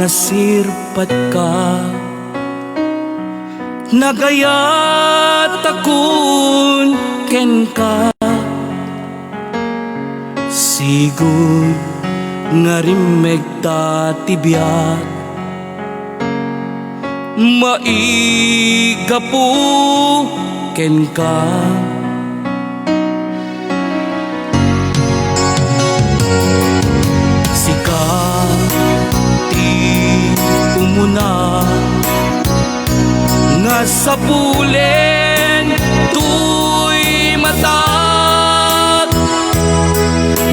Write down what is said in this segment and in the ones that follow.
nasirpat ka, nagayat akun ken ka. Sigud nga rimeg ta tibiyat, maiga po ken ka. Sika ti umuna nga sa pulen tuy matat,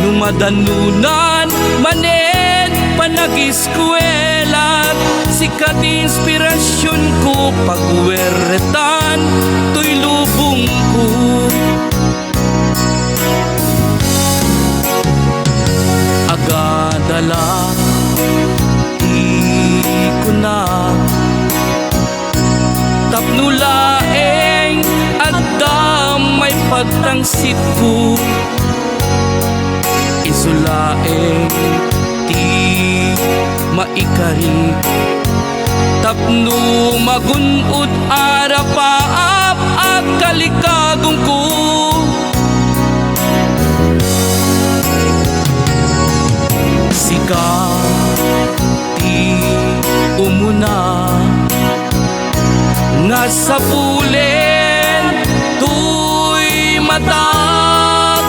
numadanunan manen panag-eskwela. Sika ti inspirasyon ko pagweretan tuy lubong ko. Agadala di ko na tapnulaeng agdam may pagtangsit ko. Isulaeng ti maikari tapno magunod arapaap at kalikagong ko. Sika ti umuna nga sa pulen tuy matat,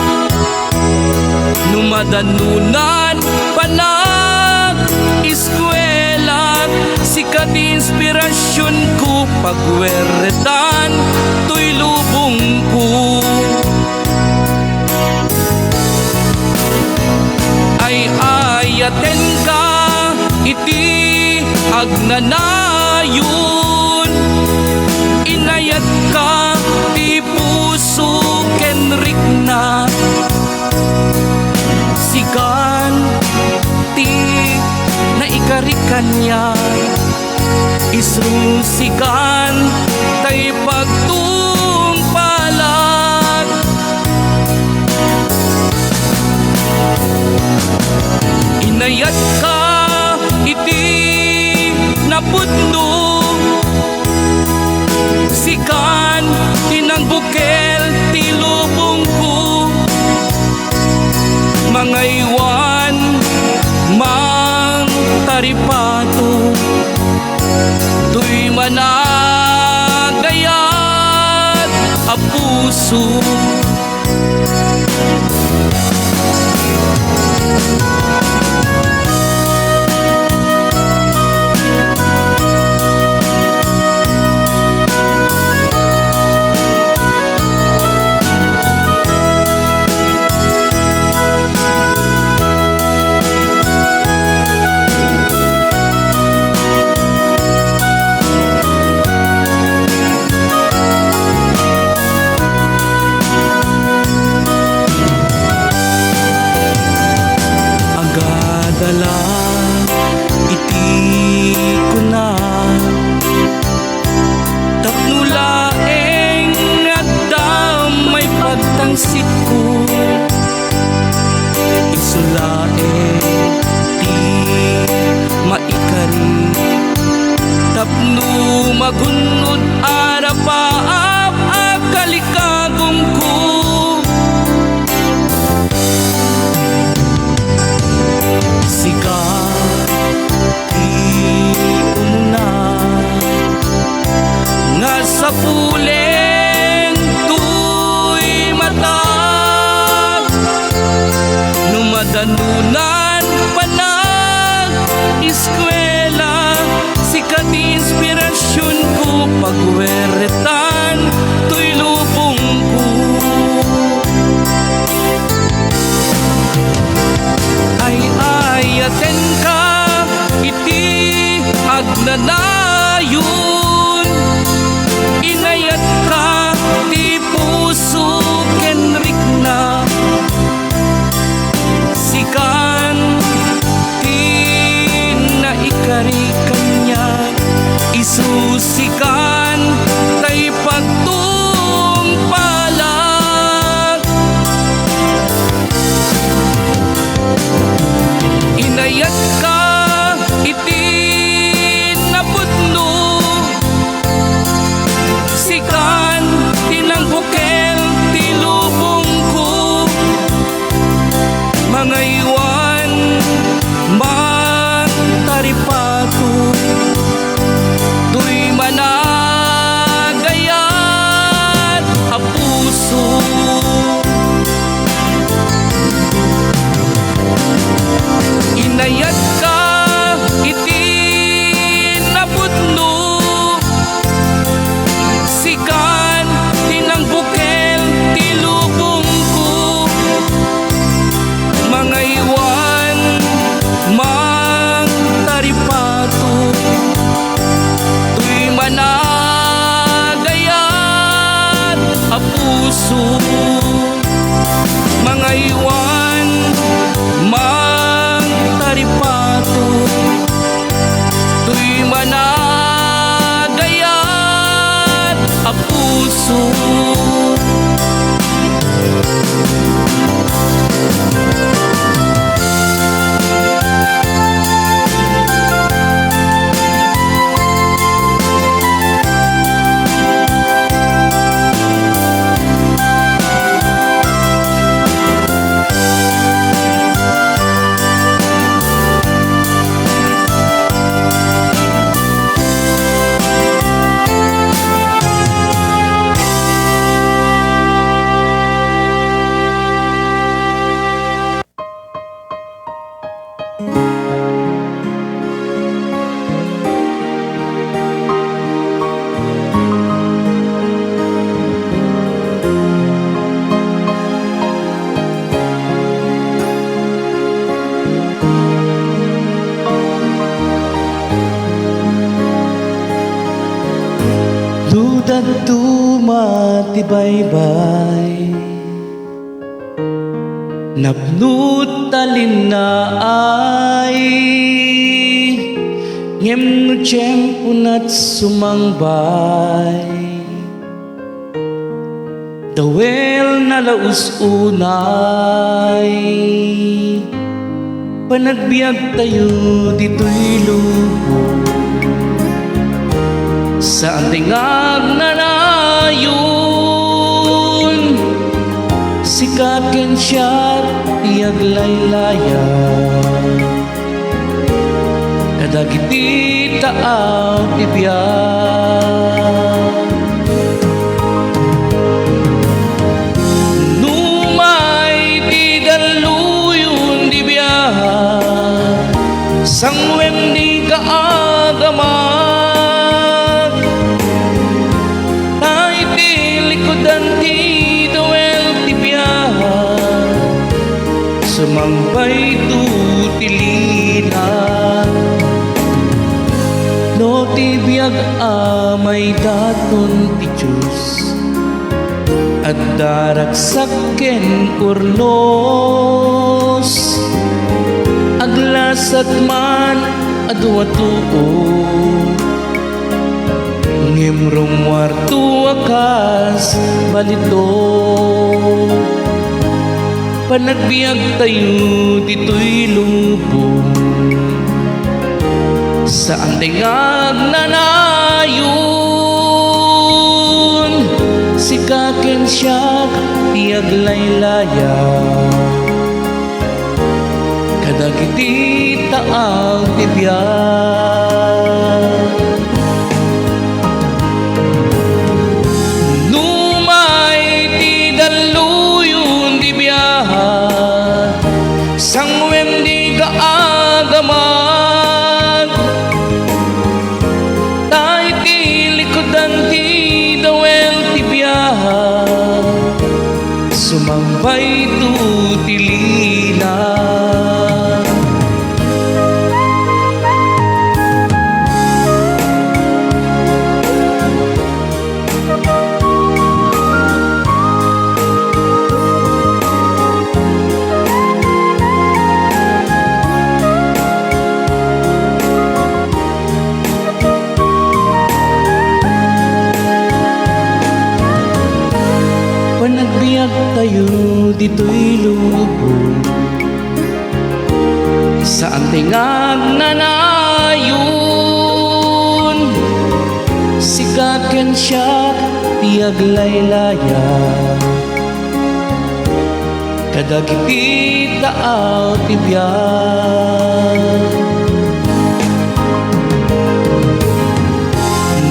numadanunan panag-eskwela. Sika ti inspirasyon ko pagweretan tuy lubong ko. Ay ayaten ka iti agnanayon, inayat ka ti puso ken rikna. Sikan ti naikarikan niya, isusikan tay pagtungpalan. Inayat ka iti napudno, sikan tinangbukel ti lubong ko. Mga iwan mang taripato tuy managayat a puso. Agadala iti ko na tapnulaeng agdam may pagtangsit ko. Isulaeng ti maikari tapno magunod arapaap a kalikagong ko. Sika ti umuna nga sa pulen tuy matat, numadanunan panag-eskwela. Sika ti inspirasyon ko pagweretan tuy lubong ko. Ay ayaten ka iti agnanayon, inayat ka ti puso ken rikna. Sikan nagdumatibay-bay napnut talin na ay ngem no tiyempo na't sumangbay dawel na laus unay panagbiag tayo dito'y lubog sa tingag na nayon sikaken siya tiyag laylaya kadagiti taaw tibiyag numay ti daluyon di biyag sangwem di kaagamat tay ti likodan ti dawel ti biyag sumampay tutilinan no ti biyag amay daton ti Diyos at daragsaken urnos aglasat man aduatuo ngimrong wartu akas balito panagbiag tayo dito'y lubong sa tingag na nayon sikaken siya tiyag laylaya kadagiti taang tibiyag numay ti daluyon di biyag sangwem di kaagaman tay ti likodan ti dawel ti biyag sumampay tutilinan panagbiag tayo dito'y lubog sa tingag na nayon sikaken siya tiyag laylaya kadagiti taaw tibiyag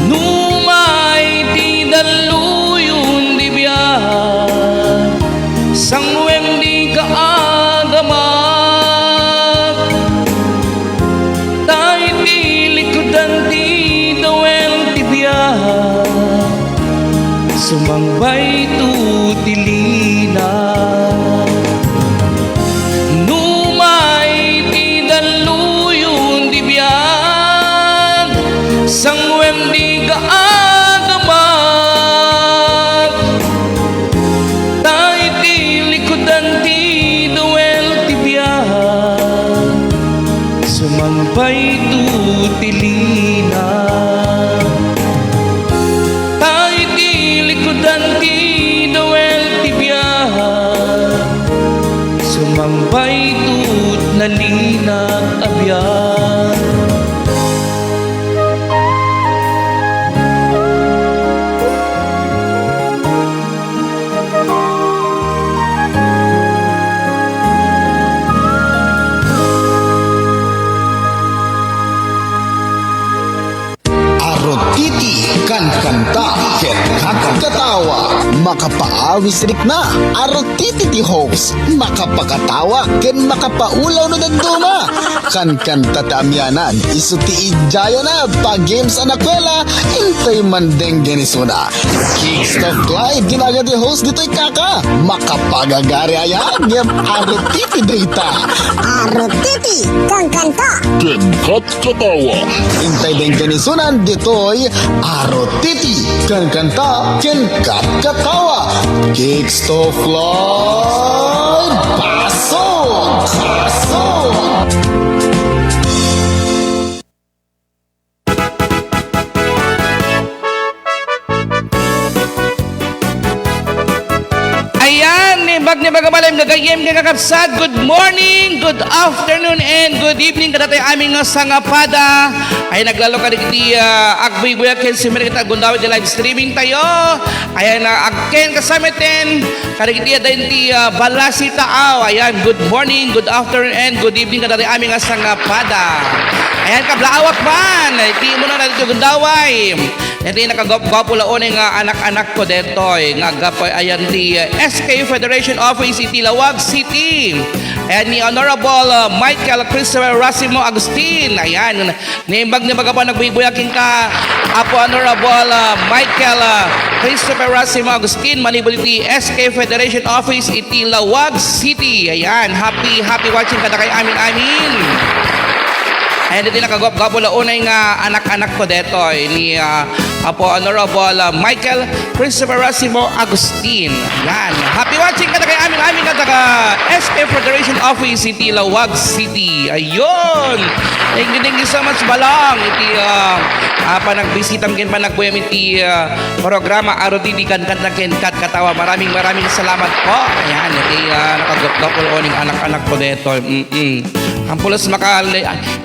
numay ti daluyon di biyag sangwem di kaagamat tay ti likodan ti dawel ti biyag sumangbay tutilinan numay ti daluyon di biyag sangwem di kaagamat tay ti likodan ti dawel ti biyag sumampay tutilinan tay ti likodan ti dawel ti biyag sumampay tut nalinag abiyag Arotiti kan kanta ket katawa makapaawis rik na arotiti ti host makapakatawa ken makapaulaw no danduma kan kanta tamyanan isu ti ijaya na pag games anakwela intay mandeng genisuna Kickstock Live ginaga ti host dito'y kaka makapagagari ayan ngem arotiti data Arutiti kang kanta. Ken Kat Katawa. Intay din kanisunan dito'y Arotiti kan kanta ken kat katawa. Kicks to fly. Pasok! Pasok! Ayan, ni Bagamalim, nagayem nga kakabsat. Good morning, good afternoon, and good evening. Kadatay aming sangapada. Ay naglalo ka di agboy buya ken simere kita gundaw di live streaming tayo. Ayan na agken kasamitin. Karigiti din ti balasi taaw. Ayan, good morning, good afternoon, and good evening. Kadatay aming sangapada. Ayan, kablaawak man. Iti mo na dito gundaway. Iti nakagwapo laon nga anak-anak ko detoy. Nga gapoy ayan di SK Federation Office iti Lawag City. Ayan ni Honorable Michael Christopher Racimo Agustin. Ayan, nimbag ni magapan nagbubuyaking ka Apo Honorable Michael Christopher Racimo Agustin, manibol iti SK Federation Office iti Lawag City. Ayan, happy watching kada kay amin. Ayan, dito nakagwap-gwapo launay nga anak-anak ko detoy ni Apo Honorable Michael Christopher Racimo Agustin. Ayan, happy watching kada kay amin kada ka SK Federation Office iti Lawag City. Ayun, thank you so much balang iti panagbisitam ken panagbuem iti programa Arutiti kan kat katawa. Maraming salamat po. Ayan, iti nakagwap-gwapo launing anak-anak ko detoy. Ampulos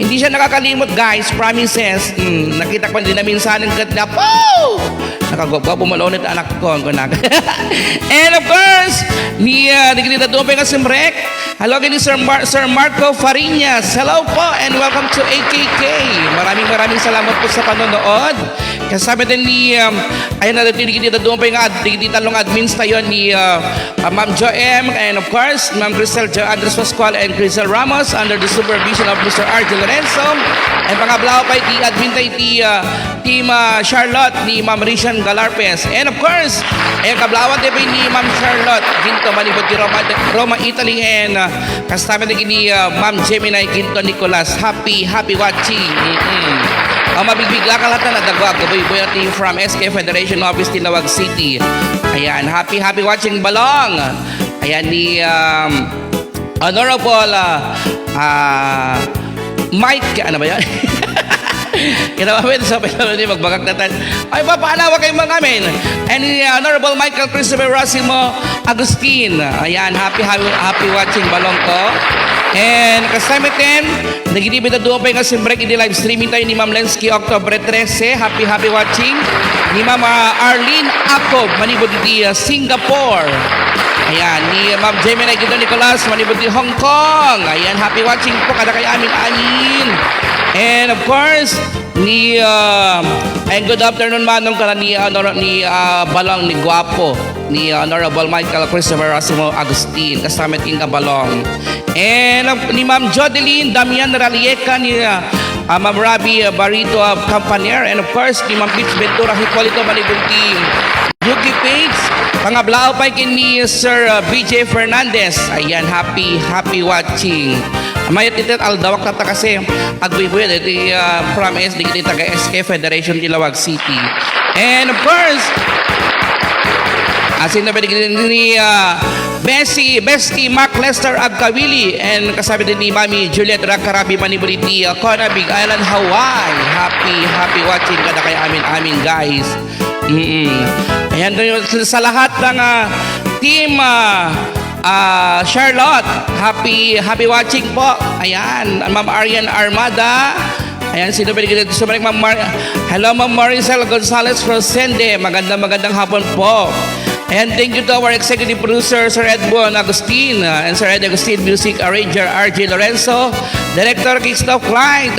hindi siya nakakalimot, guys, promises. Nakita ko din na minsan ng gatla po. Nakagwapo malonit anak ko. And of course, ni kita doon pa yung simrek. Hello ni Sir Marco Farinas. Hello po and welcome to AKK. Maraming salamat po sa panonood. Kasama din ni ayun na kita doon pa yung talong admins tayo ni Ma'am Jo M. And of course, Ma'am Crisel Jo Andres Pascual and Crisel Ramos under the supervision of Mr. R. Lorenzo. And pangablaw pa iti admin tayo iti Team Charlotte ni Ma'am Rician Galarpes. And of course, kablawan tayo ni Ma'am Charlotte Ginto Manibod di Roma Italy and kasama din ni Ma'am Gemini Ginto Nicolas. Happy watching. Mabigbigla ka lahat na nadagwag. Gaboy natin from SK Federation Office Tilawag City. Ayan, happy watching balong. Ayan ni Honorable Mike, ano ba yan? Kinawawin sa pala ni magbagak natin. Ay, papaalawa kayo mga amin. And Honorable Michael Christopher Racimo Agustin. Ayan, happy watching balong ko. And kasama din, nagitibit na doon pa yung simbrek in the live streaming tayo ni Ma'am Lensky October 13. Happy watching. Ni Ma'am Arlene Acob, manibod di Singapore. Ayan, ni Ma'am Gemini Ginto Nicolas, manibod di Hong Kong. Ayan, happy watching po kada kay amin. And of course, ni and good afternoon manong kana ni Balong ni Guapo ni Honorable Michael Christopher Racimo Agustin kasama ting Balong. And ni Ma'am Jodeline Damian Ralieca ni Ma'am Rabi Barito of Campanier, and of course ni Ma'am Pitch Ventura Hipolito manibunti Yuki Page. Pangablao pa ni Sir BJ Fernandez. Ayan, happy watching. Mayat ito aldawak tata kasi agbuy-buy ito from SD kita taga SK Federation Tilawag City. And of course, asin na ba ni Bestie Mark Lester Agkawili and kasabi din ni Mami Juliet Rakarabi Manibuliti Kona Big Island, Hawaii. Happy watching kada kay amin guys. Ayan sa lahat ng team Charlotte, happy watching po. Ayan, Ma'am Arian Armada. Ayan, sino ba dito sa Ma'am Hello, Ma'am Maricel Gonzalez Rosende. Magandang hapon po. And thank you to our executive producer, Sir Edmond Agustin, and Sir Ed Agustin, music arranger, RJ Lorenzo, director, Kickstop Clyde,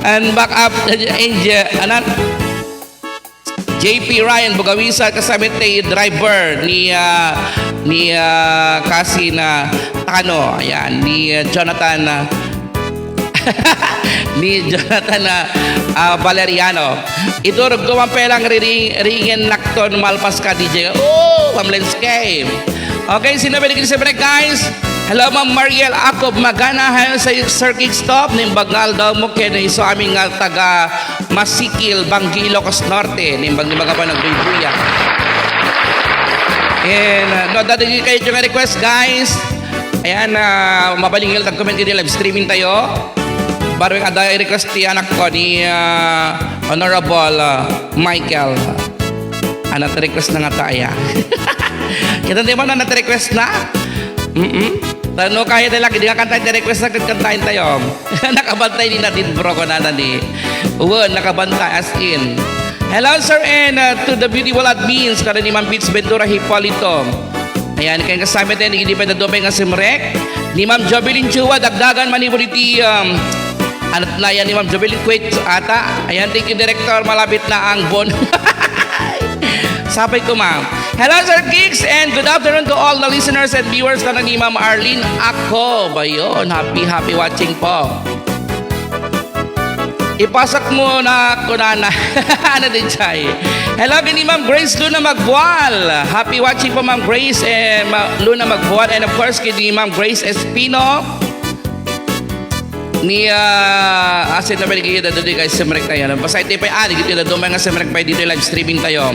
and backup, JP Ryan Bugawisa, kasabit na driver ni kasi na Tano. Ayan, ni Jonathan Valeriano. Idurog ko pelang ringin nakton malpas ka DJ. Oh, Pamlenscape. Okay, sinabi ni Chris guys. Hello, Ma'am Mariel Acob Magana. Hello sa Sir Kickstop. Nimbagnal daw mo kaya so aming taga Masikil, Banggi, Ilocos Norte. Nimbang pa nagbibuya. And no, dati kayo yung request, guys. Ayan, mabalingil, nag-comment din live streaming tayo. Baru yung ada request ni anak ko ni Honorable Michael. Anak request na nga tayo. Kita di ba na request na? Tano kaya tayo lagi, di ka kantayin tayo request na kantayin tayo. Nakabantay din natin bro ko na ni. Nakabantay as in. Hello sir and to the beautiful admins kada ni Ma'am Beats Ventura Hipolito. Ayan, kaya kasama tayo hindi pa dadobay nga si Mrek. Ni Ma'am Jovelyn Chua, dagdagan manibuliti alat na yan ni Ma'am Jovelyn Quait ata. Ayan, thank you director, malapit na ang bon. Sapay ko ma'am. Hello Sir Kicks and good afternoon to all the listeners and viewers ka ni Ma'am Arlene ako. Bayon, happy watching po. Ipasak mo na ako na ano din chay. Hello ni Ma'am Grace Luna Magbual. Happy watching po Ma'am Grace and Luna Magbual and of course kini Ma'am Grace Espino. Ni asin na balik kita dito guys sa merek tayo. Basta ito pa dito na dumay nga sa merek pa dito live streaming tayo.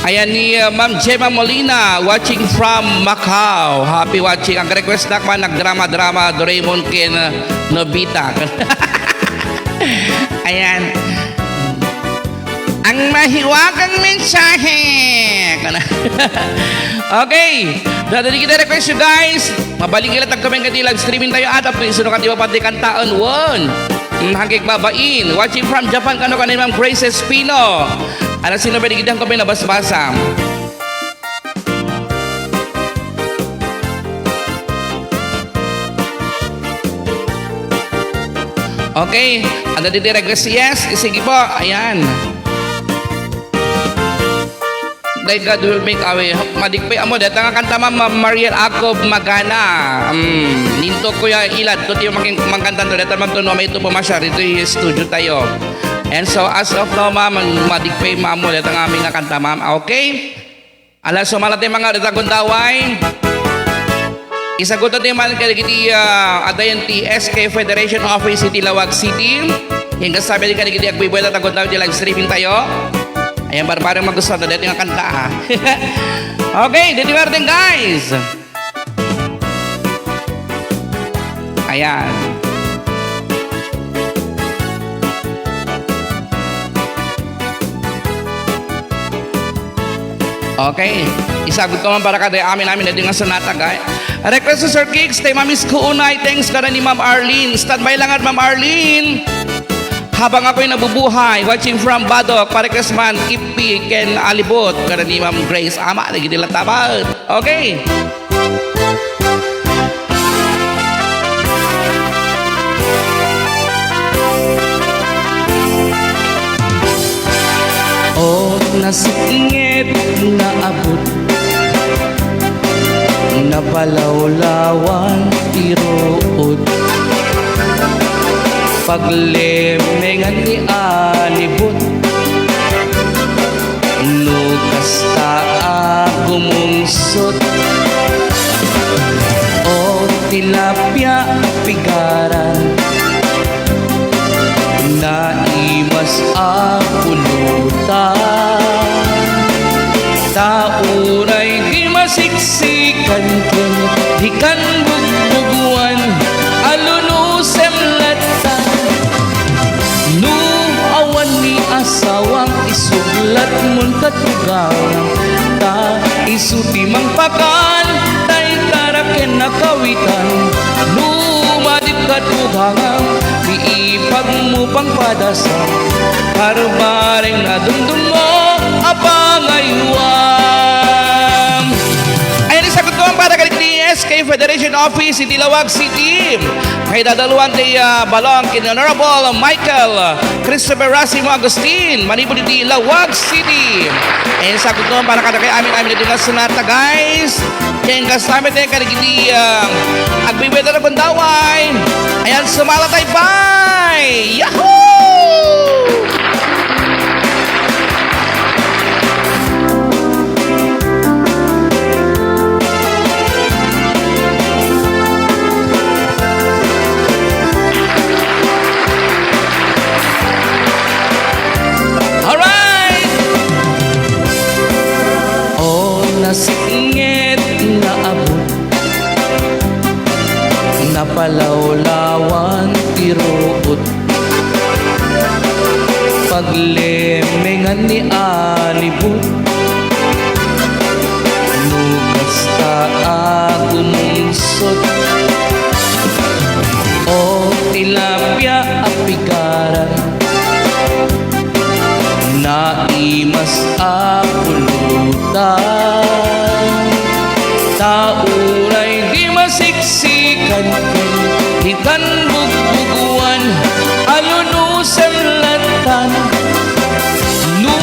Ayan ni Ma'am Gemma Molina watching from Macau. Happy watching. Ang request na man nagdrama-drama Doraemon ken Nobita. Ayan. Ang mahiwagang mensahe. Okay. Dati kita request you guys. Mabaling ilat ang kaming kati live streaming tayo at please sunod kati mapati kantaan won. Hanggang babain. Watching from Japan kano kanina Ma'am Grace Espino. Ano sino ba digidang kami nabas-basa? Okay, ada di request yes, sige po, ayan. Dahil God will make a way. Madikpay amo, dahil nga kanta Ma'am Mariel Acob Magana. Ninto ko ya ilad, ito yung magkanta to, dahil Ma'am Tono, may ito po masyar, ito yung studio tayo. And so as of now ma'am, madikpay ma'am mo, dahil ang aming kanta ma'am, okay? Alas, sumalat yung mga datagundaway. Isagot natin yung mga kaligiti adayan ti SK Federation Office City Lawag City. Yung kasabi din kaligiti agbibuhay na tagundaway di live streaming tayo. Ayan, barbarang magusto na dito yung kanta ha. Okay, dito natin guys. Ayan. Okay, isagot ko man para kada amin na din nga sonata guys. Request sa Sir Kicks, tay Mamis Kuunay, thanks kada ni Ma'am Arlene. Standby lang at Ma'am Arlene. Habang ako'y nabubuhay, watching from Badok, pa-request man, Ipi, Ken Alibot, kada ni Ma'am Grace Ama, lagi nila tapat. Okay. O nasingit na abot, napalawlawan tirood, paglemengan ni alibot, lukas taa gumungsot, o tilapia pigaran, naimas apulutan, taunay di masiksikan ken, di kan bugbuguan, alunusem latan, nu awan ni asawang isuglat mun katugawan, ta isuti mang pakan, tay taraken nakawitan, nu madip katugangang, iipag mo pang padasan, harbareng nadumdum mo apangayuan. Ayan, isagot ko ang para kalit ni SK Federation Office City Lawag City. Kay dadaluan ni balong kin Honorable Michael Christopher Racimo Agustin, Manipuli di Lawag City. Ayan, isagot ko ang para kada kay amin dito nga sunata guys. Kaya kasama tayo kalit ni agbibeta na kundaway. Ayan, sumalatay bye! Yahoo! lawlawan tiruot paglemengan ni alibut lukas ta agunsot o tilapia apigaran naimas apulutan tauray di masiksikan hitan bugbuguan alunusan latan nu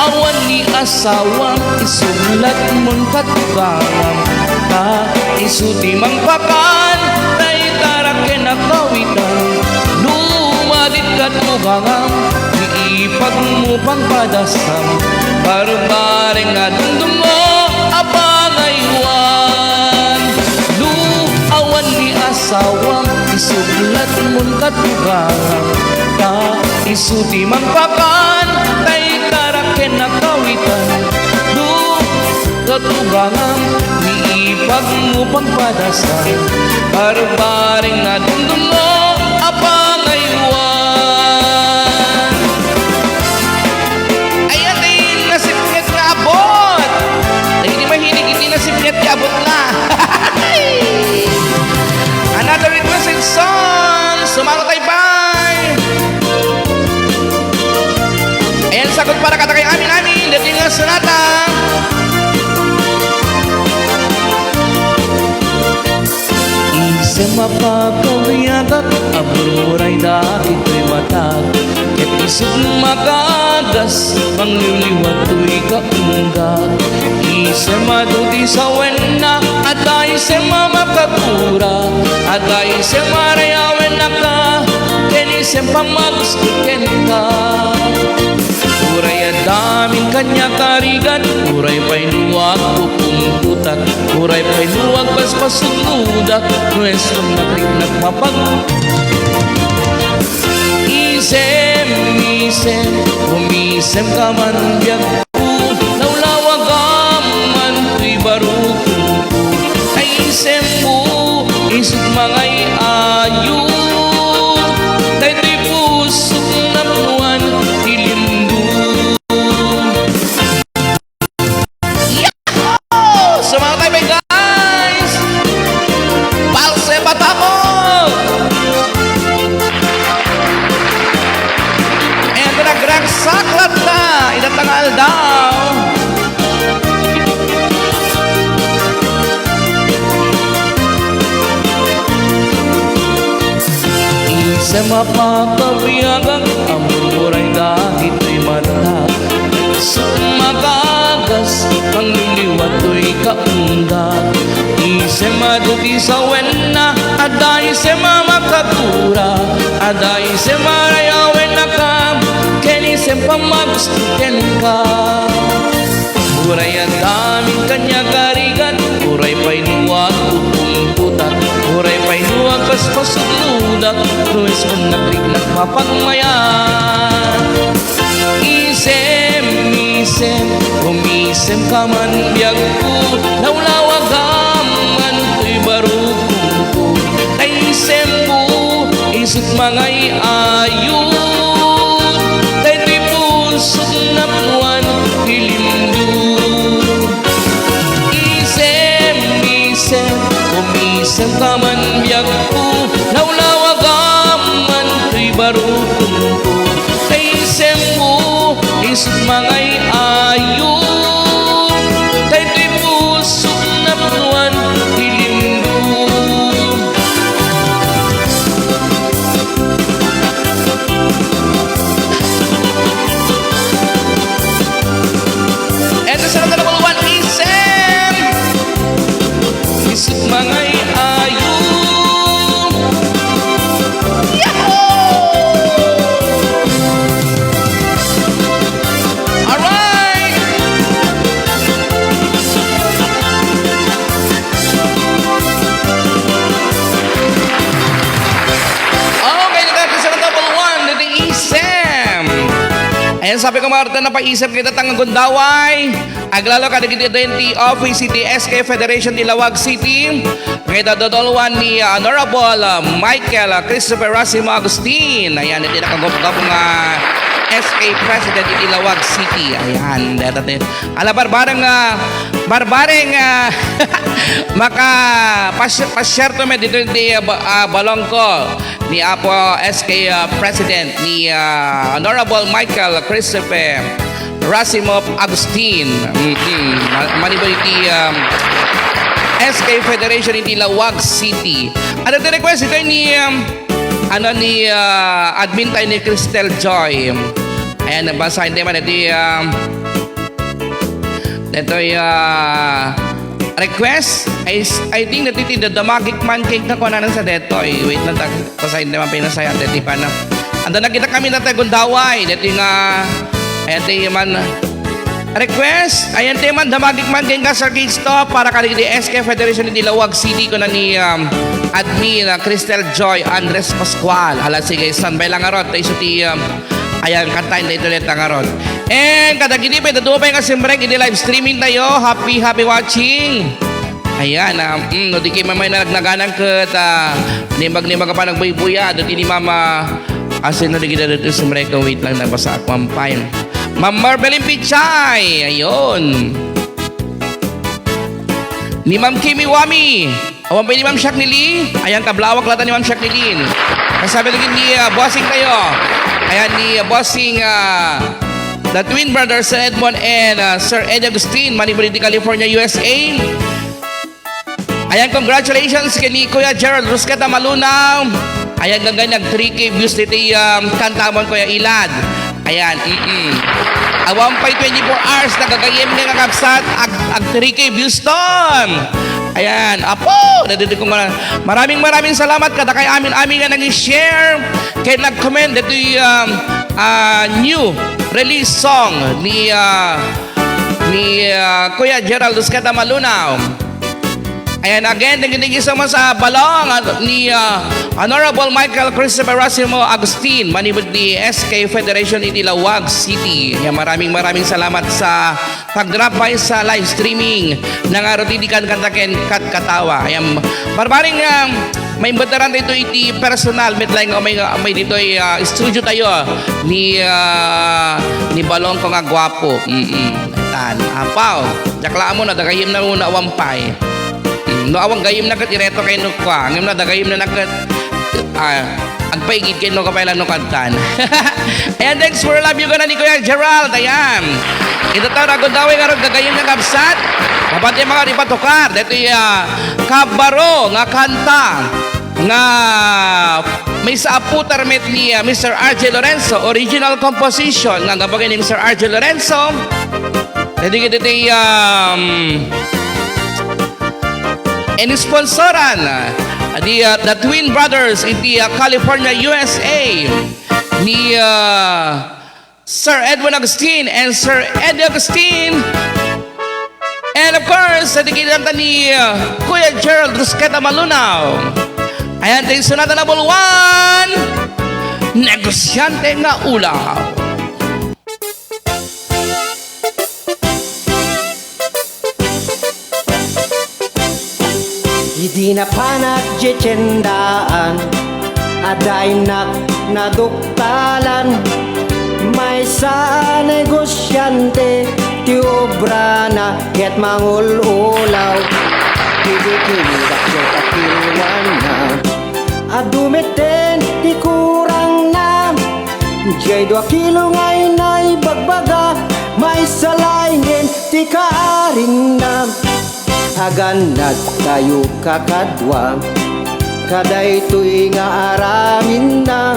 awan ni asawang isulat mon katugangam ta isuti mangpakan tay taraken akawitan lumadit katugangam iipag mo pang padasam barbaring na dundumo apangaywan luawan ni asawang isuglat mon katugangam ta isuti mangpakan tay taraken na kawitan katugangam iipag mo pang padasam barbaring na dundumo apangaywan. Abot na. Another requested song. Sumagot tayo, bye. Ayan, sagot para kata kay amin. Dating nga sonata. Isang mapagkawiyagak aburay dati ko'y matag ket isip makagas pangliliwat to'y kaunggag isip maduti sa wena at ay isip mamakakura at ay isip marayawen na ka ken isip pamagustuken ka uray adamin kanya karigan uray pa'y luwag pupungkutat uray pa'y luwag paspasunudak nuestro nakrik nagmapag isem umisem ka man biyag ko naulawag man tuy barukong ko ay isem mo isip mangay ayun dahil pusok na buwan ilimdun yahoo! Sumagot tayo guys! Palse patabog! And nagragsak na idatangal daw Isa mapakabiyagang ang murmuray dahil to'y mata Sumagagas ang liliwat to'y kaunggag Isa maduti sa wena aday isa mamakagura aday isa marayawen na kam ken isa pamagustuken ka uray adamin kanya karigan uray pa'y luwag pupungkutat uray pa'y luwag paspasunudak luwes man nakrik mapagmayan isem umisem ka man biyag ko naulawag man to'y barukong ko ay isem mo isip mangay ayun kay to'y pusok na buwan ilimdun isem umisem ka man biyag ko naulawag man to'y barukong ko ay isem mo isip mangay ayun kay to'y pusok na buwan ilimdun Ayan, sabi ko mga na paisip kita tangang gundaway. Aglalo ka naging identity office City SK Federation ni Lawag City. Ngayon dadodolwan ni Honorable Michael Christopher Racimo Agustin. Ayan, hindi nakagupagap nga SK President ni Lawag City. Ayan, dati. Ala barbareng maka pasyerto me dito di balong ko ni Apo SK President ni Honorable Michael Christopher Racimo Agustin. Manibay di SK Federation ni Lawag City. Ano ito request ito ni admin tayo ni Cristel Joy. Ayan, nabasa hindi man ito request. I think natitid damagik man cake na ko na sa deto. Wait lang, pasahin naman pinasaya dito pa na. Ando na kita kami natin gundaway. Dito nga ito man request. Ayan tayo man damagik man cake ka sa stop para kaligdi SK Federation ni Lawag City ko na ni admin Cristel Joy Andres Pascual. Hala sige, standby lang arot. Tayo ti ayan, kantain na ito ulit ang arot. And kadagini pa, dadupay ka simbrek, hindi live streaming tayo. Happy watching. Ayan, no di kayo mamay na nagnaganang kat, nimag ka pa nagbuy-buya. Doon ni Mama, asin no di kita dito simbrek, wait lang, nabasa ako ang pain. Ma'am Marbeline Pichay, ayun. Ni Ma'am Kimi Wami, awan pa ni Ma'am Shaknili. Ayan, kablawak lata ni Ma'am Shaknili. Kasabi lagi ni Bossing tayo. Ayan, ni Bossing, the twin brothers, Sir Edmond and Sir Eddie Agustin, Manibuliti, California, USA. Ayan, congratulations kay ni Kuya Gerald Rusqueta Malunaw. Ayan, ganyan, nag-3K views dito kantamon Kuya Ilad. Ayan, Awang pa'y 24 hours, nagagayim nga kapsat, ag 3K views ton. Ayan, apo, nadito ko nga. Maraming salamat kada kay amin nga nag-share, kay nag-comment dito new release song ni Kuya Gerald Rusqueta Malunaw. Ayan, again, naging mo sa balong ni Honorable Michael Christopher Racimo Agustin, manibod ni SK Federation ni Lawag City. Ayan, maraming salamat sa pag-drop by sa live streaming ng Arodidikan Kantaken Kat Katawa. Ayan, barbaring may imbataran dito iti personal metlang may dito studio tayo ni Balong ko nga gwapo. Tan apaw jaklaan mo na dagayim na una wampay. No awang gayim na kat ireto kay no kwa ngem na dagayim na nakat agpaigid kay no kapailan no kantan. And thanks for love you gana ni Kuya Gerald. Ayan, ito tayo nagundaway nga ron gagayim na kapsat kapati mga ripatukar dito kabaro nga kanta nga may sa aputar met ni Mr. RJ Lorenzo, original composition nga gabagay ni Mr. RJ Lorenzo. Jadi kita inisponsoran the twin brothers in the California, USA ni Sir Edwin Agustin and Sir Eddie Agustin. And of course, dedicated ni Kuya Gerald Rusqueta Malunaw. Ayan, tayo sunatan na buluan, negosyante nga ulaw. Hindi na panak jecendaan, aday naduktalan, may sa negosyante, ti obra na ket mangululaw. Kidikindak jay katilwan na, adumiten ti kurang na, jay 2 kilo ngay nay bagbaga, may salainin ti kaaring na. Haganad tayo kakadwa, kaday tuy nga aramin na,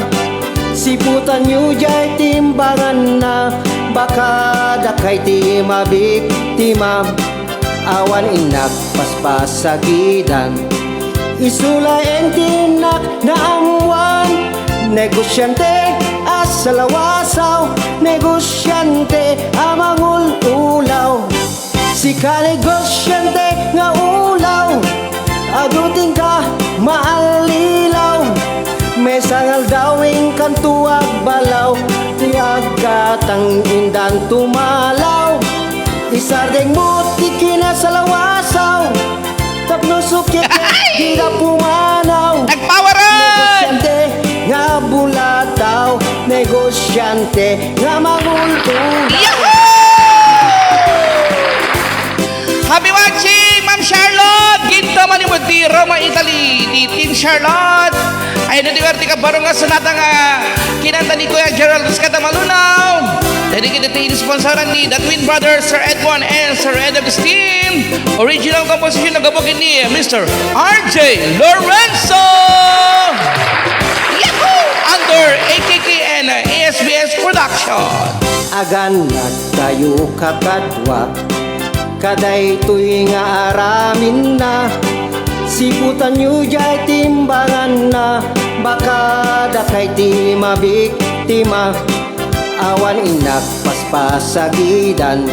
siputan nyo jay timbangan na, baka dakay ti mabiktima, awan inak paspasagidan, isulain tinak na amuan, negosyante asalawasaw, negosyante amangul ulaw. Si kanegosyante nga ulaw, aduting ka maalilaw, may sangal dawing kantuag balaw, ti agkat Dagatang indan tumalaw, isardeng muti kinasalawasaw, tapno sukit di na pumanaw. Nagpawaran! Negosyante nga bulataw, negosyante nga mangultulaw. Yahoo! Happy watching, Ma'am Charlotte! Ginto man mo di Roma, Italy. Di Team Charlotte. Ay nadiwerte ka barong nga sunata nga kinanta ni Kuya Gerald Ruscata Malunaw. Dedicated to sponsoran ni The Twin Brothers, Sir Edmond and Sir Ed Agustin. Original composition na gabukin ni Mr. RJ Lorenzo. Yahoo! Under AKKN ASBS Production. Aganat tayo kakadwa, kaday tuy nga aramin na, siputan nyo jay timbangan na, baka dakay ti mabiktima. Awan inak paspasagidan,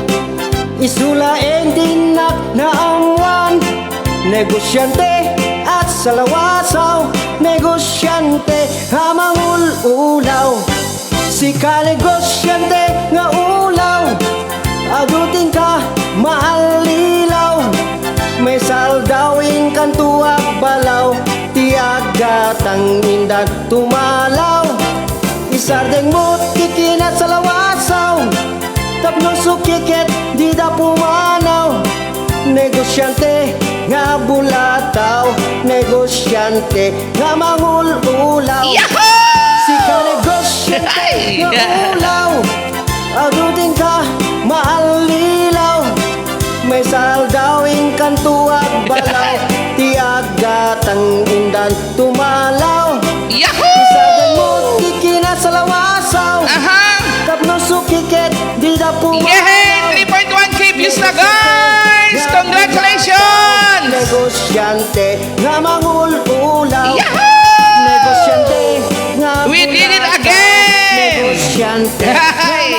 isulaeng tinak na amwan, negosyante at salawasaw, negosyante hamangul ulaw. Si kanegosyante nga ulaw, adutin ka maalilaw, may saldawin kan tuwag balaw, tiagatang indan tumalaw, isardeng mo kikinat sa lawasaw, tapno sukikit di da pumanaw, negosyante nga bulataw, negosyante nga mangululaw. Yahoo! Si kanegosyante nga ulaw, adutin ka maalilaw, may saldawin kan tuwag balaw, tiagatang indan tumalaw. Yahoo! Isagan mo kikina sa lawasaw, Aha! tapno sukikit di da pumanaw. Yehey! 3.1K views na guys! Congratulations! Negosyante nga mangululaw. Yahoo! Negosyante nga We did it bulataw. again! Negosyante nga Hey!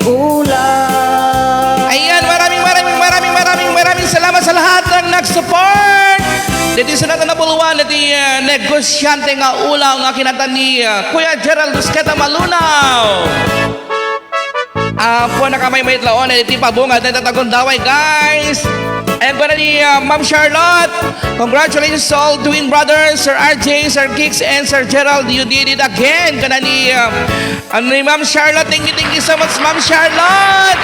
mangululaw. Ayan, maraming salamat sa lahat ng nag-support. Dito sa natin na buluan, ito negosyante nga ulaw nga kinanta ni Kuya Gerald Ruscata Malunaw. Po nakamay may tlaon, ito pabunga, ito tatagong daway guys. And para ni Ma'am Charlotte, congratulations to all twin brothers, Sir RJ, Sir Kix, and Sir Gerald. You did it again. Kana ni Ma'am Charlotte, thank you so much, Ma'am Charlotte.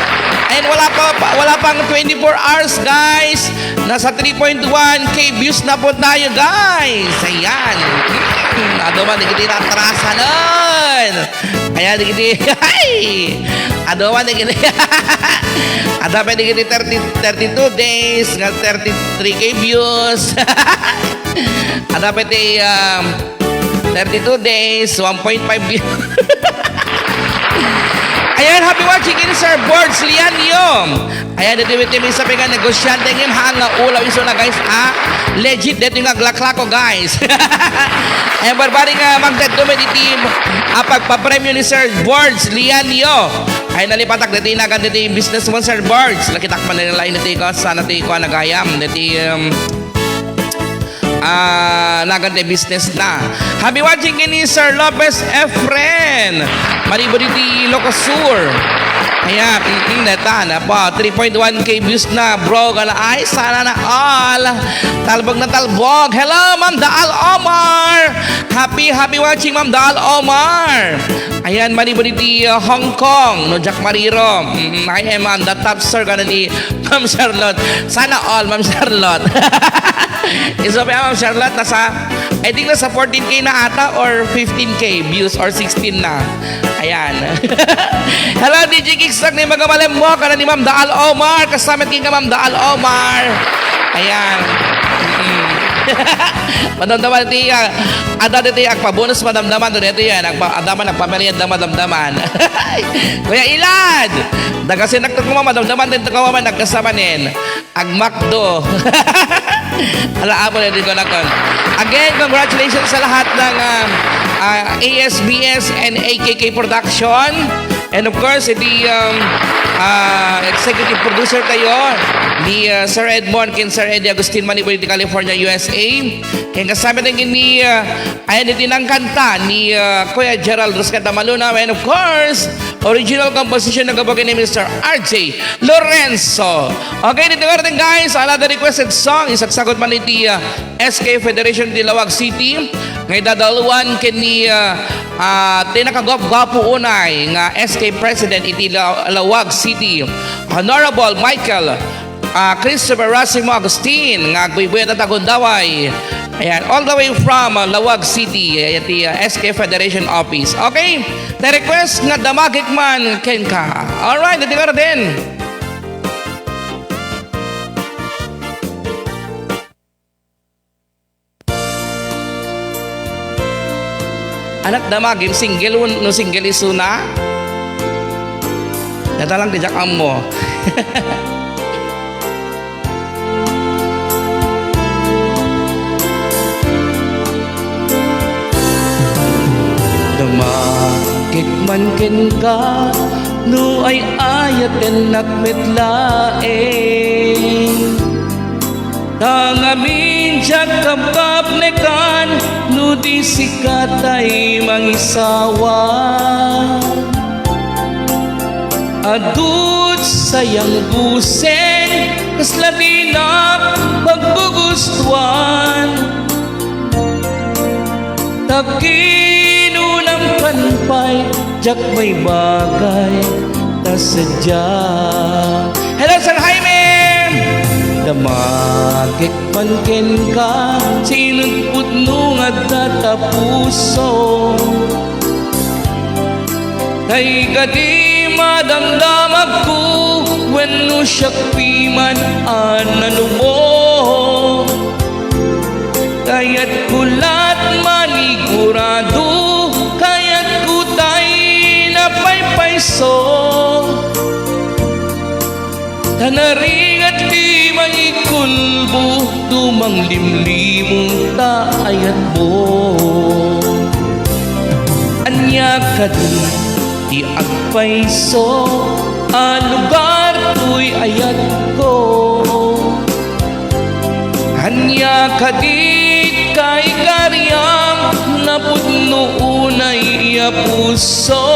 And wala pang 24 hours, guys. Nasa 3.1K views na po tayo, guys. Ayan. Ado man, di kita atrasa nun. Ayan, di kita, ado man, di kita, ada pa di kita 32 days, nga 33K views. Ada pa di 32 days, 1.5 views. Ayan, happy watching ini Sir Boards Lianyo. Ayan, dito may sabi nga, negosyante ngayon hanga ulaw iso na guys. Legit, dito nga glaklako guys. Ayan, barbari nga magdadumi di team. Pagpapremyo ni Sir Boards Lianyo. Ay nalipatak dito inagan dito yung business mo Sir Boards. Lakitak man nila lain dito ko sana dito ko nagayam. Dito nagante business na. Happy watching ini Sir Lopez Efren. Maribo dito Locosur. Ayan, neta na po. 3.1K views na bro. Gala ay sana na all. Talbog na talbog. Hello Ma'am Daal Omar. Happy watching Ma'am Daal Omar. Ayan, maribo dito Hong Kong. No Jack Mariro. I am on the top sir. Gana ni Ma'am Charlotte. Sana all Ma'am Charlotte. Iso pa Ma'am Charlotte, I think nasa 14K na ata or 15K views or 16 na. Ayan. Hello, DJ Kickstag ni Magamalem mo. Kana ni Ma'am Daal Omar. Kasamit king ka Ma'am Daal Omar. Ayan. Madamdaman ito yan. Ada dito yung agpabonus madamdaman. Doon ito yan. Nagpameriad na madamdaman. Kuya Ilad. Nagkasi nagtaguma madamdaman. Dito ka maman nagkasamanin. Agmakdo. Alaabo na dito na kon. Again, congratulations sa lahat ng ASBS and AKK Production. And of course, the executive producer tayo ni Sir Edmond kin Sir Eddie Agustin Manipur di California, USA. Kaya kasama din ni ayan din ang kanta ni Kuya Gerald Ruscata Malunaw. And of course, Original composition ng kabagay ni Mr. RJ Lorenzo. Okay, dito nga natin guys, another requested song. Isagsagot man iti SK Federation di Lawag City. Ngay dadaluan kini tinakagwapo unay nga SK President iti Lawag City. Honorable Michael Christopher Racimo Agustin nga agbibuya tatagundaway. Ayan, all the way from Lawag City, iti SK Federation Office. Okay? Na-request nga damagik man ken ka. Alright, dito ka din. Anak damagim, single no single isuna. Data lang tijak mo. Damakik man ken ka, no ay ayat ken nakmetlaeng. Tangamin siya kapkap nekan, no di sikatay mangisawa. Adut sayang buseng, kasla di na paggugustuhan. Takinunang kanpay, jak may bagay, tasadya. Hello, Sir Jaime! Damakik man ken ka, sinunput nung at tatapuso. Kay kadi madamdamag ko, when no siyak piman anano mo. Kaya't kulat manigurado, kaya't kutay na paypayso. Tanaring at di maikulbo, tumang limlimong taayat mo. Anya ka di agpayso, lugar ko'y ayat ko. Anya ka di kay karyang napudno unay puso.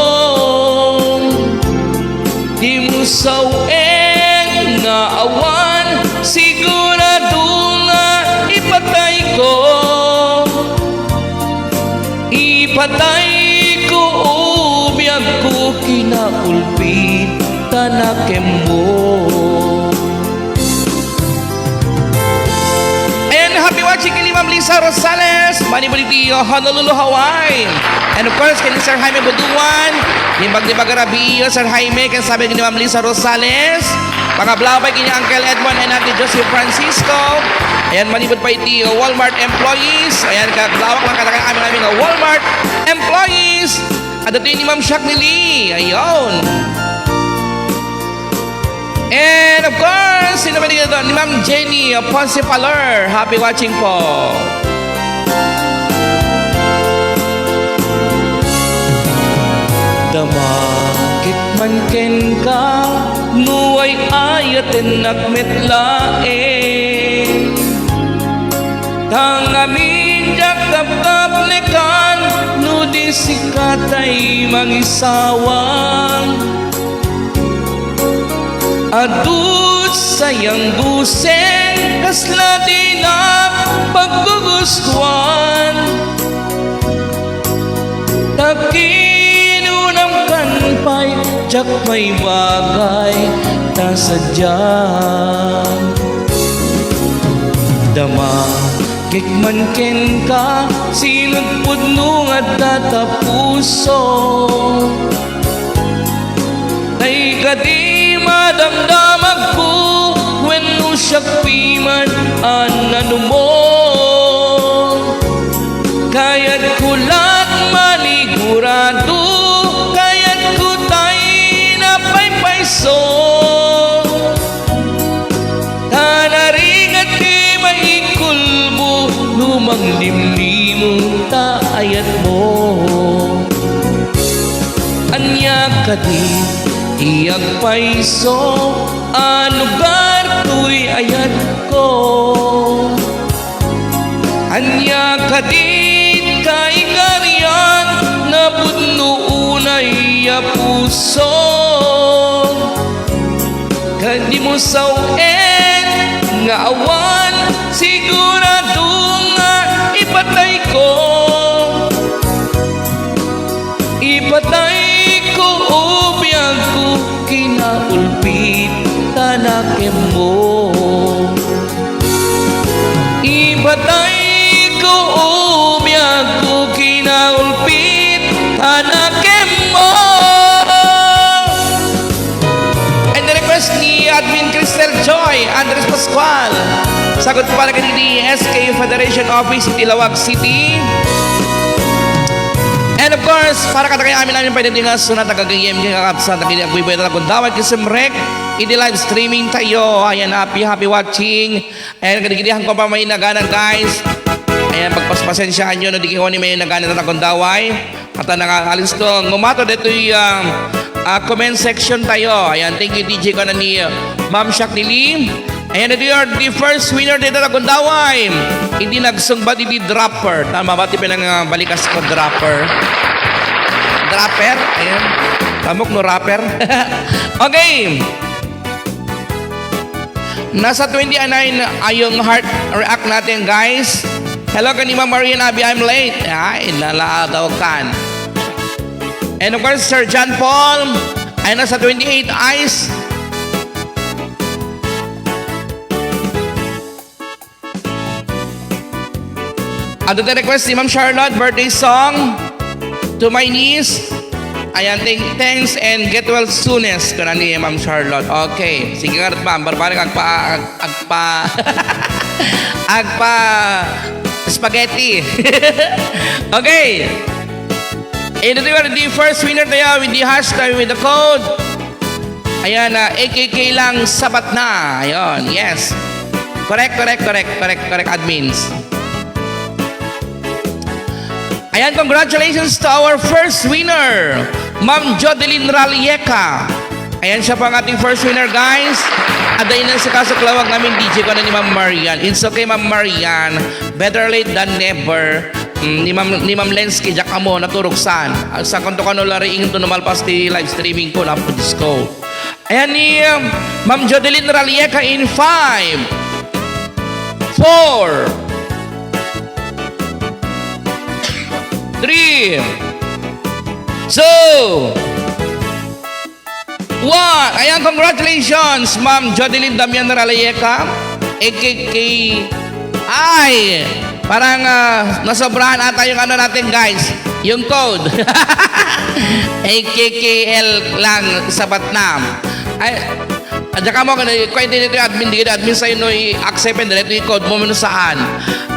Di mo sawen nga awan, sigurado nga ipatay ko. Ipatay ko ubiyag ko kinaulpit tanakem mo. Happy watching kay Ma'am Lisa Rosales, Manibaliti, Honolulu, Hawaii. And of course, kay Sir Jaime Buduan, Limbag-Libag Arabi, Sir Jaime, kay sabi ni Ma'am Lisa Rosales, mga blabay kay Uncle Edmond and Auntie Josie Francisco. Ayan, manibod pa iti Walmart employees. Ayan, kaglawak lang katakan aming Walmart employees. At ito ni Ma'am Shakni Lee. Ayun. And of course, sino ba dito? Ni Ma'am Jenny Ponce Paler. Happy watching po. Damakit man ken ka, nuway ayaten nakmetlaeng. Tangamin jakap-kap lekan, nudi sikatay mangisawang. Adut sayang buseng, kasla di na paggugustuhan. Takinunang kanpay, jak may bagay, tasadya. Damakik man ken ka, sinunpud nung at tatapuso. Ay kadi madamdamag ko, when no siyak piman anano mo. Kaya't kulat manigurado, kaya't kutay na paypayso. Tanaring at di maikulbo, lumang limlimong taayat mo. Anya kadi iyag paiso, lugar ko'y ayat ko. Anya kadit kay karyan, napudno unay nga puso kag di mo sawen nga awan sigurado nga ipatay ko ubiyag ko kinaulpit tanakem mo ipatay ko ubiyag ko kinaulpit tanakem mo. And the request ni Admin Cristel Joy Andres Pascual, sagot para kay di SK Federation Office Ilawag City. And of course, para katakay amin pwede din nga sunat nagagayem kaya kapsa nakinig ako iba na kundawat kasi mrek hindi live streaming tayo. Ayan, happy watching. Ayan, kanigidihan ko pa may naganan guys. Ayan, pagpaspasensyaan nyo na di ko ni may naganan na kundaway. At nakakalis to. Ngumato dito yung comment section tayo. Ayan, thank you DJ ko na ni Ma'am Shaknili. Ayan, ito yung the first winner dito na kundaway. Hindi nagsungba di dropper. Tama ba? Di pinang balikas ko dropper. Dropper? Ayan. Tamok no rapper. Okay. Nasa 29 yung heart react natin guys. Hello kanima Marian Abi, I'm late. Ay, naladaw kan. And of course, Sir John Paul ay nasa 28 eyes. At the request ni Ma'am Charlotte, birthday song to my niece. Ayan, thanks and get well soonest. Kana ni Ma'am Charlotte. Okay. Sige nga ma'am, barbaring agpa spaghetti. Okay. And the first winner tayo with the hashtag with the code. Ayan, AKK lang sabat na. Ayan, yes. Correct, admins. Ayan, congratulations to our first winner, Ma'am Jodeline Ralieca. Ayan siya pang ating first winner, guys. Aday na sa kasaklawag namin, DJ ko na ni Ma'am Marian. It's okay, Ma'am Marian. Better late than never. Ni Ma'am Lensky, jak mo, naturuksan. Sa konto ka no lariing ito numalpas di live streaming ko na po disco. Ayan ni Ma'am Jodeline Ralieca in 5, 4, 3, 2, 1. Ayan, congratulations, Ma'am Jodeline Damian Ralieca, AKK. Ay, parang nasobrahan ata yung ano natin, guys. Yung code. AKKL lang sa Batnam. Ay, at saka mo, kung hindi nito admin, di admin sa'yo no i-accept and dito yung code mo muna saan.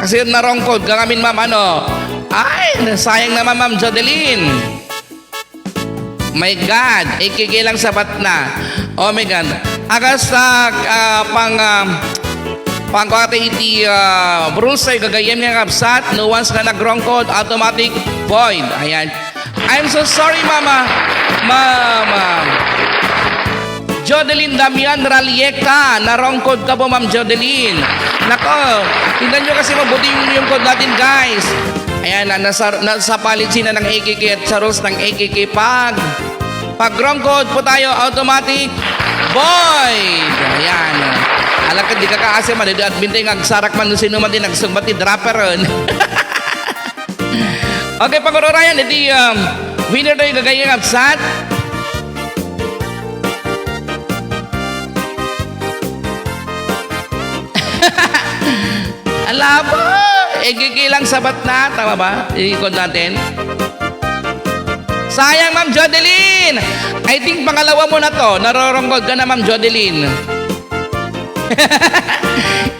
Kasi yun na wrong code. Kagamin, ma'am, ano. Ay, sayang naman, Ma'am Jodeline. My God, AKK lang sabat na. Oh my God. Agas sa pangkate iti brusay gagayem nga kapsat. No once na nag-wrong code, automatic void. Ayan. I'm so sorry, Mama. Jodeline Damian Ralieca. Na wrong code ka po, Ma'am Jodeline. Nako, tingnan nyo kasi mabuti yung code natin, guys. Ayan, nasa palit na ng AKK at sa rules ng AKK pag wrong code po tayo, automatic void. Ayan. Alakad di kakaasa man, di admin tayo ngagsarak man sino man din nagsumbati dropper ron. Okay, pag-urayan, iti winner tayo gagayang absat. Alabo! Gigilang sabat na, tama ba? I-code natin. Sayang, Ma'am Jodeline! I think pangalawa mo na to. Narorongkod ka na, Ma'am Jodeline.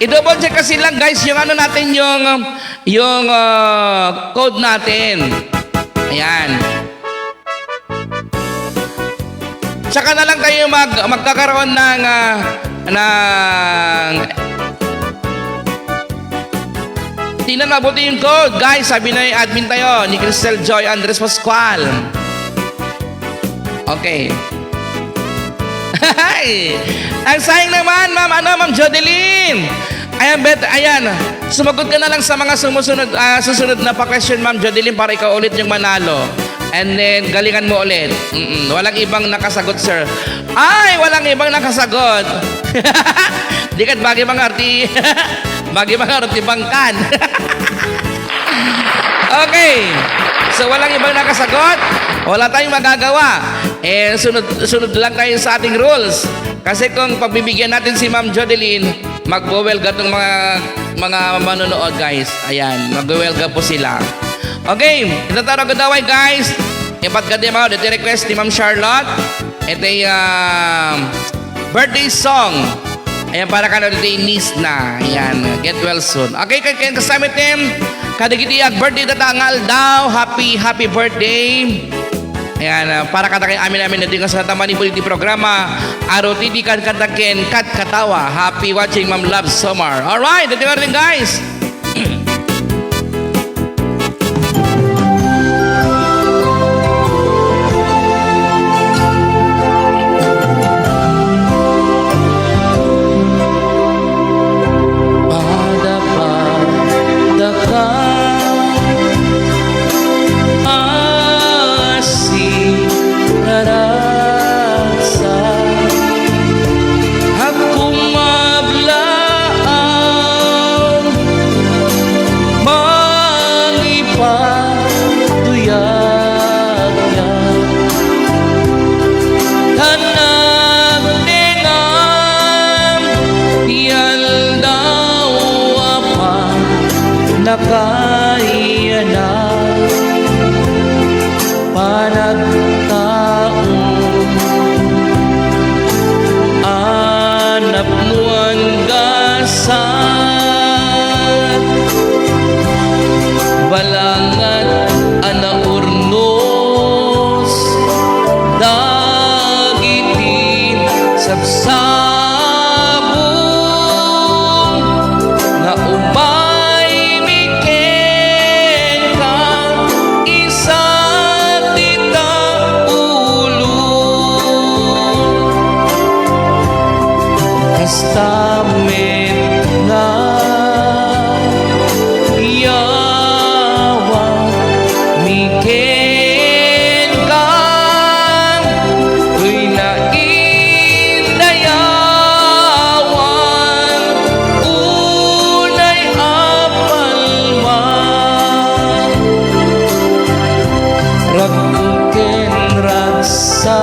I-double check kasi lang, guys, yung ano natin, yung code natin. Ayan. Tsaka na lang kayo magkakaroon ng tingnan mabuti yung code. Guys, sabi na yung admin tayo ni Cristel Joy Andres Pascual. Okay. Ang sayang naman, Ma'am Jodeline. Ayan, sumagot ka na lang sa mga susunod na pa-question, Ma'am Jodeline, para ikaw ulit yung manalo. And then, galingan mo ulit. Walang ibang nakasagot, sir. Ay, walang ibang nakasagot. Di kat bagi mga arti. Bagi mga arti bangkan. Okay. So, walang ibang nakasagot. Wala tayong magagawa. Eh, sunod lang tayo sa ating rules. Kasi kung pagbibigyan natin si Ma'am Jodeline, mag-welga itong mga manonood, guys. Ayan, mag-welga po sila. Okay, itataro ko daw ay, guys. Ipat ka din mga dito request ni Ma'am Charlotte. Ito yung birthday song. Ayan, para ka na dito yung niece na. Ayan, get well soon. Okay, kaya kasama tim. Kadigitiag birthday tatangal daw. Happy birthday. Ayan, para katakin amin na din sa tamani po di programa. Araw titikan katakin kat katawa. Happy watching Ma'am Love Summer. Alright, dito ka rin, guys. Nakaya na panagtaon, anap mo ang gasat, balangat anaurnos, dagitin sagsabong na Testament na yawa miken kang tuy naindayawan unay apalma ragken rasa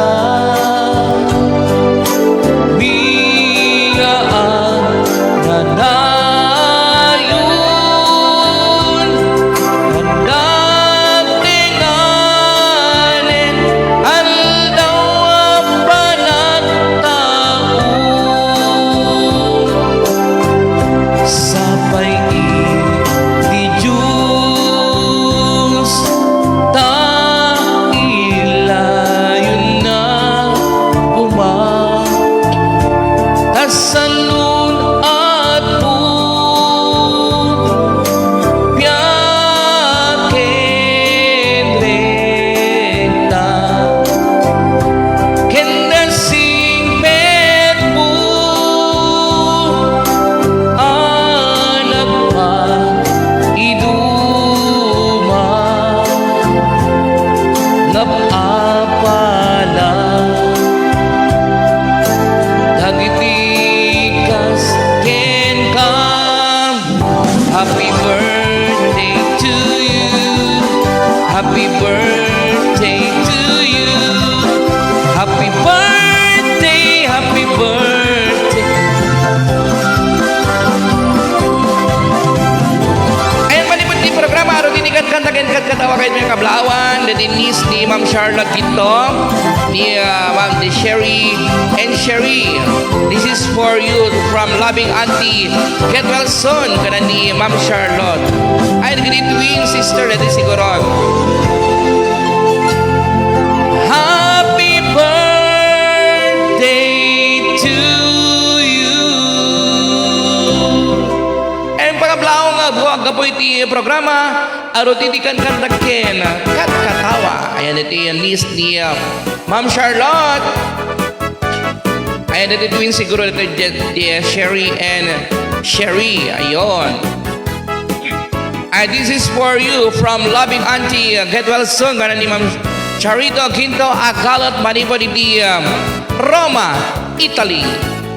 Happy birthday to you. Happy birthday to you. Happy birthday, happy birthday. Ayan, malipot ni programa. Araw tinikan kantakin katawa kayo ng kablawan. The Denise ni Ma'am Charlotte dito. Ni Ma'am de Sherry and Sherry. This is for you from loving auntie. Get well soon. Kana ni Ma'am Charlotte. Ay, nagkitwin sister natin siguro. Happy birthday to you. And pagkablaong nga buwag ka po iti programa. Araw titikan kantakin kat katawa. Ayan, ito yung list ni Ma'am Charlotte. Ayan, ito twin siguro ito Sherry and Sherry. Ayun. This is for you from loving auntie. Get well soon. Gana ni Ma'am Charito Quinto Agalot Manipo di Roma, Italy.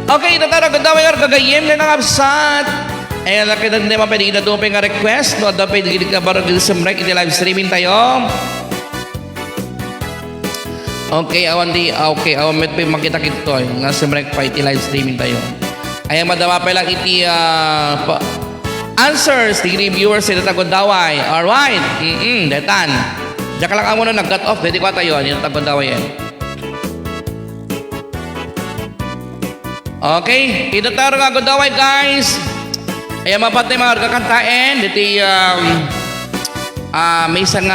Okay, tatara ko daw yung gagayim na nakapsat. Ayan, nakita naman pwede itatupin nga request. No, daw pwede ka barog sa break. Iti live streaming tayo. Okay, awan met pa makita kito. Nga sa break pa iti live streaming tayo. Ayan, madama pa lang iti answers. Tigri viewers iti tagundaway. Alright. Detan. Diyan ka lang ang muna nag-cut off. Dito ko tayo. Ito tagundaway yan. Okay, itataro nga gundaway guys. Ayan, mapatay mga kakantain. Dito may isang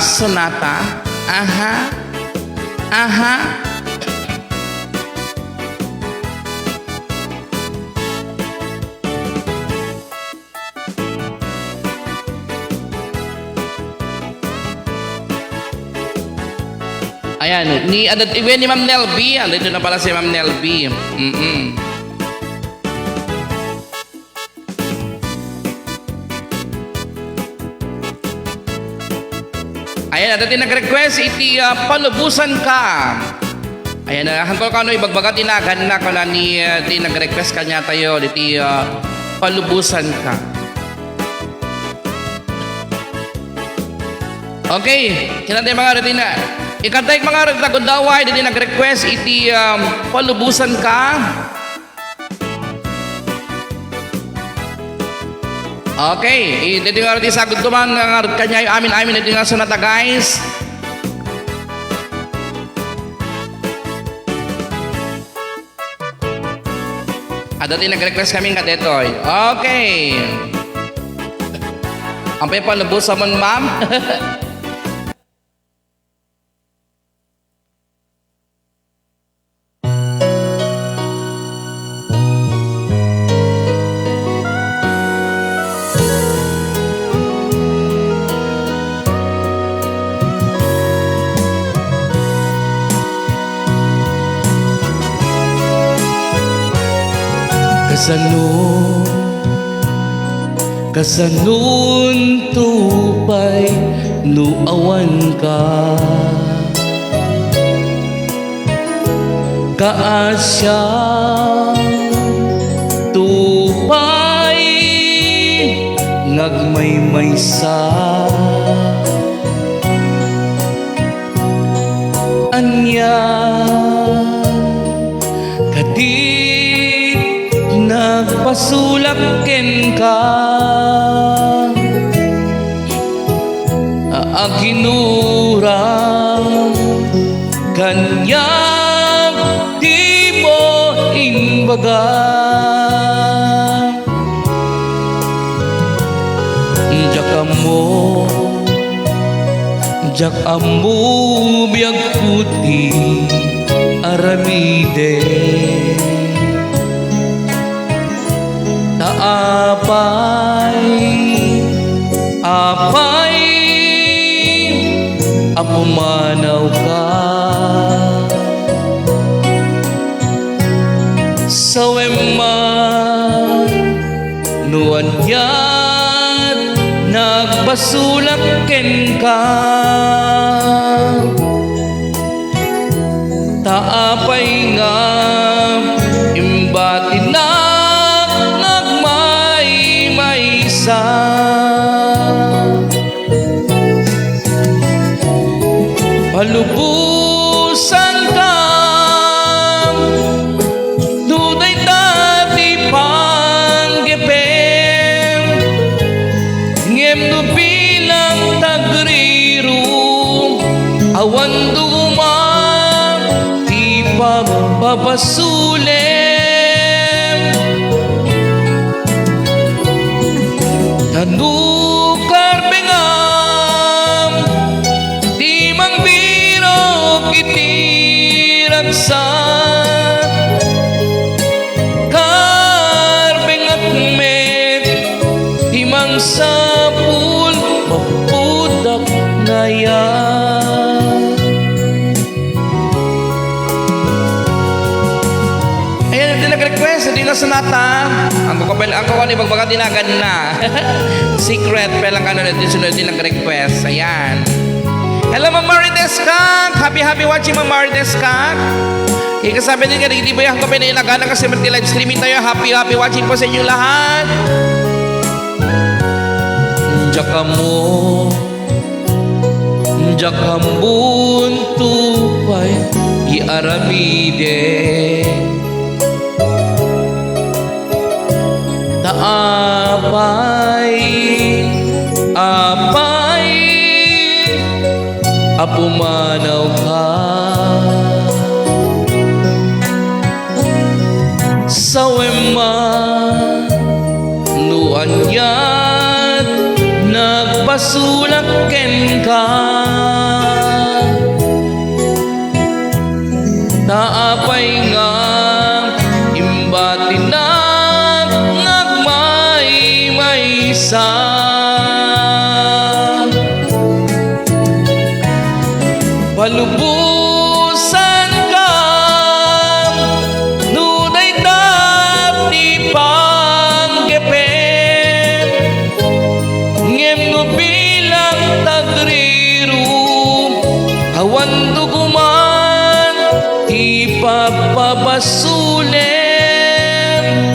sonata. Aha. Ayan, ni Ma'am Nelby. Andito na pala si Ma'am Nelby. Ayan, dati nag-request iti palubusan ka. Ayan, hangtol ka no, ibagbaga tinagan na ko na ni nag-request ka niya tayo iti palubusan ka. Okay, kinantay mga rito na. Ikantay mga nagtagundaway dati nag-request iti palubusan ka. Okay, dito nga rin sagot naman kanya yung amin dito nga sonata guys. Dati nag-request kami nga dito. Okay. Ang palubusan mo ma'am. Kasanun tupay nuawan ka kaasya tupay ngagmaymaysa anya kadit nagpasulak ken ka aginura kanyang di mo imbaga jak amo biag putih aramide apay apumanaw ka saweman nuan yan nagbasulak ken ka taapay nga imbatin na nagmaymaysa palubusan ka duday tati panggepem ngem no bilang tagriru awan duma ti pababasulem tanukar bengam di mangbiro kiti ragsat karbengak met himang sapul mapudak ngaya ayan din nag-request hindi na sonata ang kukapel ang kukuha ni pagbaga tinagan na secret pelang ano din sunod din nag-request ayan hello Ma'am Marites Kak. Happy watching Ma'am Marites Kak. Ikasabi din ka, hindi ba yung kapay na ilagana kasi live streaming tayo. Happy watching po sa inyo lahat. Jaka mo, jaka buntu pa'y iaramide. Apay, apumanaw ka sa wema nuan yan nagpasulaken ka taapay nga imbatinak ngagmay-maysa palubusan ka nunay dati panggepen ngem no bilang tagriru awan duguman ipapabasulen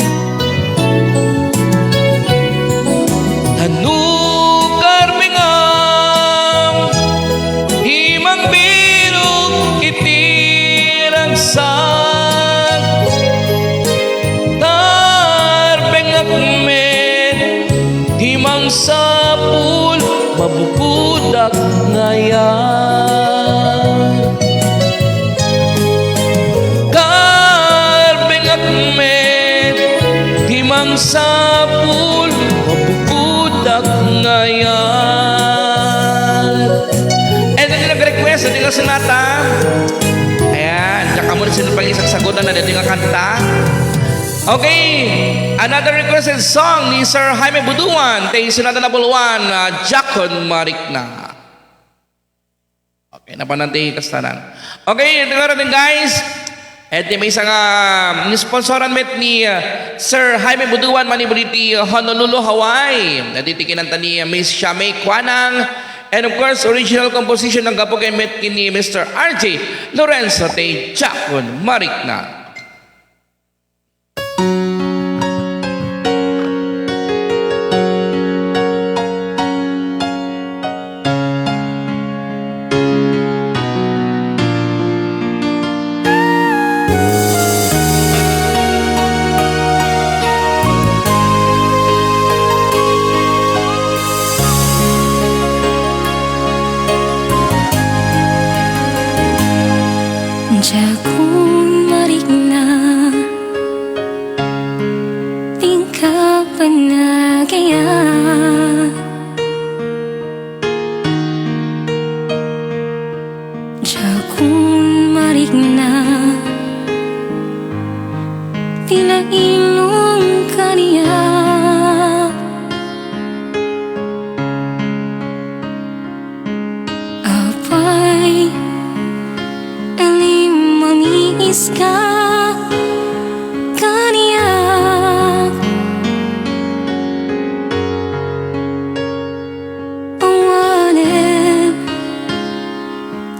hanukar bingam himang birog itiragsak tarbengak men himang sapul mabukudak ngayan karbengak men himang sapul mabukudak ngayan. And then nag-request, hindi ka sinata. Ayan, tsaka mo na sinupang isang sagutan na hindi nga kanta. Okay, another requested song ni Sir Jaime Buduan. Tayo sinata na buluan, Jakon Marikna. Okay, napananti kastanan. Okay, ito nga rin guys. At may isang sponsoran met ni Sir Jaime Buduan Manibuliti Honolulu, Hawaii. Natitikin ang ni Miss Shamay Kwanang. And of course, original composition ng Gapogay met ni Mr. RJ Lorenzo Tay Jakon Marikna. Jakon Marikna, tingkah panagaya. Jakon Marikna, tila ilong kaniya. Apay ka kaniya awanen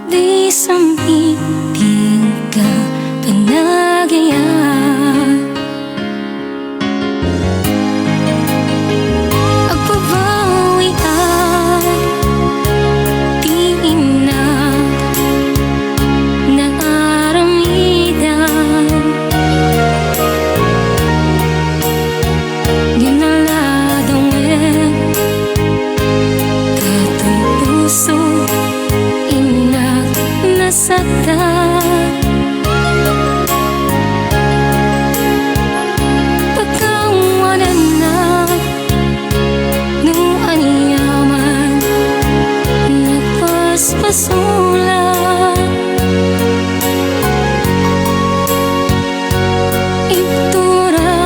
di sampiting ka panagaya agpabawi at di ina pagkawanan na nung aniyaman nagpaspasula itura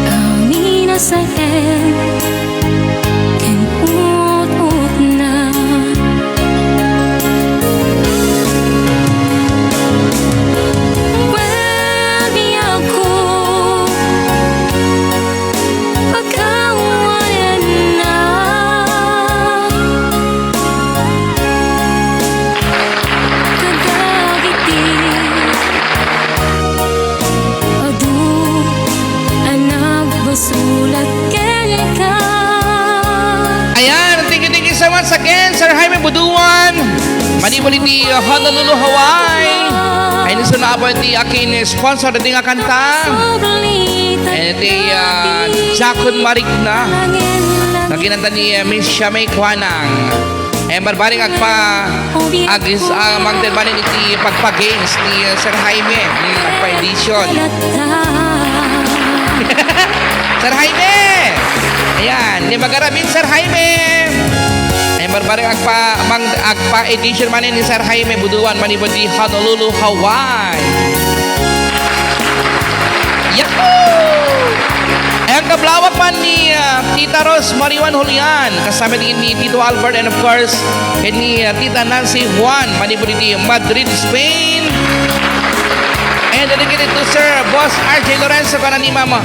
amina sa once again, Sir Jaime Buduan. Maniboli di Honolulu, Hawaii. Ay niso na po iti akin sponsor di nga kanta. And iti Jakon Marikna. Naginanta ni Miss Shamay Kwanang. Eh barbaring agis magdalbanin iti pagpa-games ni Sir Jaime. Pagpa-edition. Sir Jaime! Ayan, di magarabing Sir Jaime. Ay barbaring agpa-edition man ni Sir Jaime Buduan manibod di Honolulu, Hawaii. Yahoo! Ay ang kablawak man ni Tita Ros Mariwan Julian. Kasama din ni Tito Albert and of course ni Tita Nancy Juan manibod di Madrid, Spain. And dedicated to Sir Boss RJ Lorenzo kana ni Mama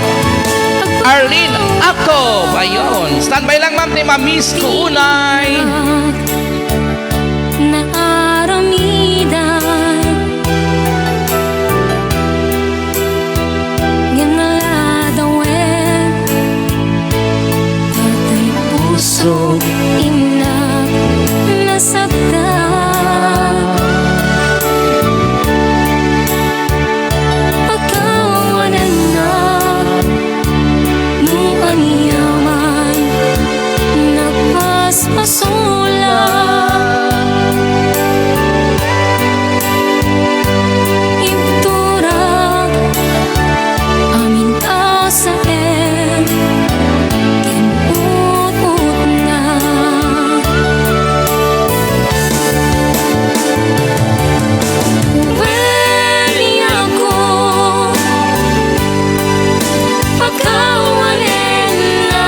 Arlene Ako. Ayun. Standby lang ma'am ni Miss Kuunay. Naaramidan Ginaladawen Tatay puso Inak nasaktan Pagkawanan na Nung anyaman Nagpaspasulan Ibtura Amin kasain Kinut-ut na Uweli ako Pagkawalan na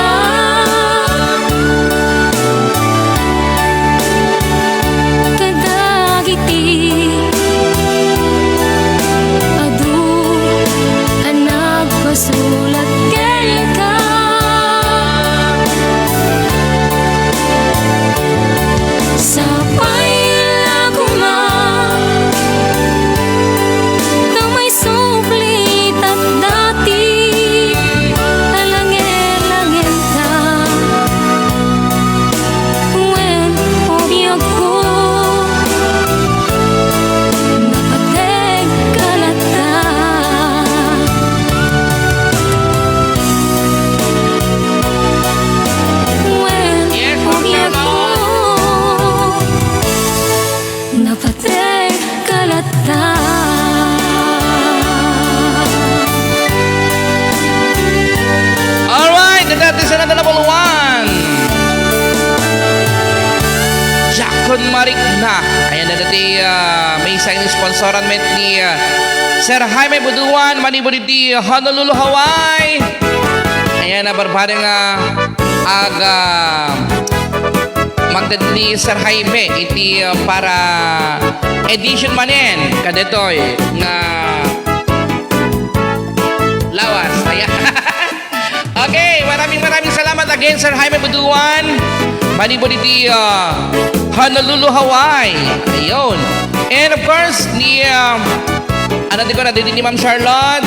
Kadagiti Adu Anak pasulat ken ka Sa pailaguma Na may suplit at dati Alangin-langin ta When obiyag ko Napateg kalata When Yes, obiyag ko Napateg kalata Alright, dati sa number 1. Jakon Marikna. Ayan na dati may isang sponsoran met ni Sir Jaime Buduan manibod di Honolulu, Hawaii. Ayan na barbaring magdad ni Sir Jaime iti para edition manen kadetoy nga lawas. Ayan. Okay, maraming salamat again Sir Jaime Buduan. Manibod iti Honolulu, Hawaii. Ayun. And of course ni ano din ko na din ni Ma'am Charlotte.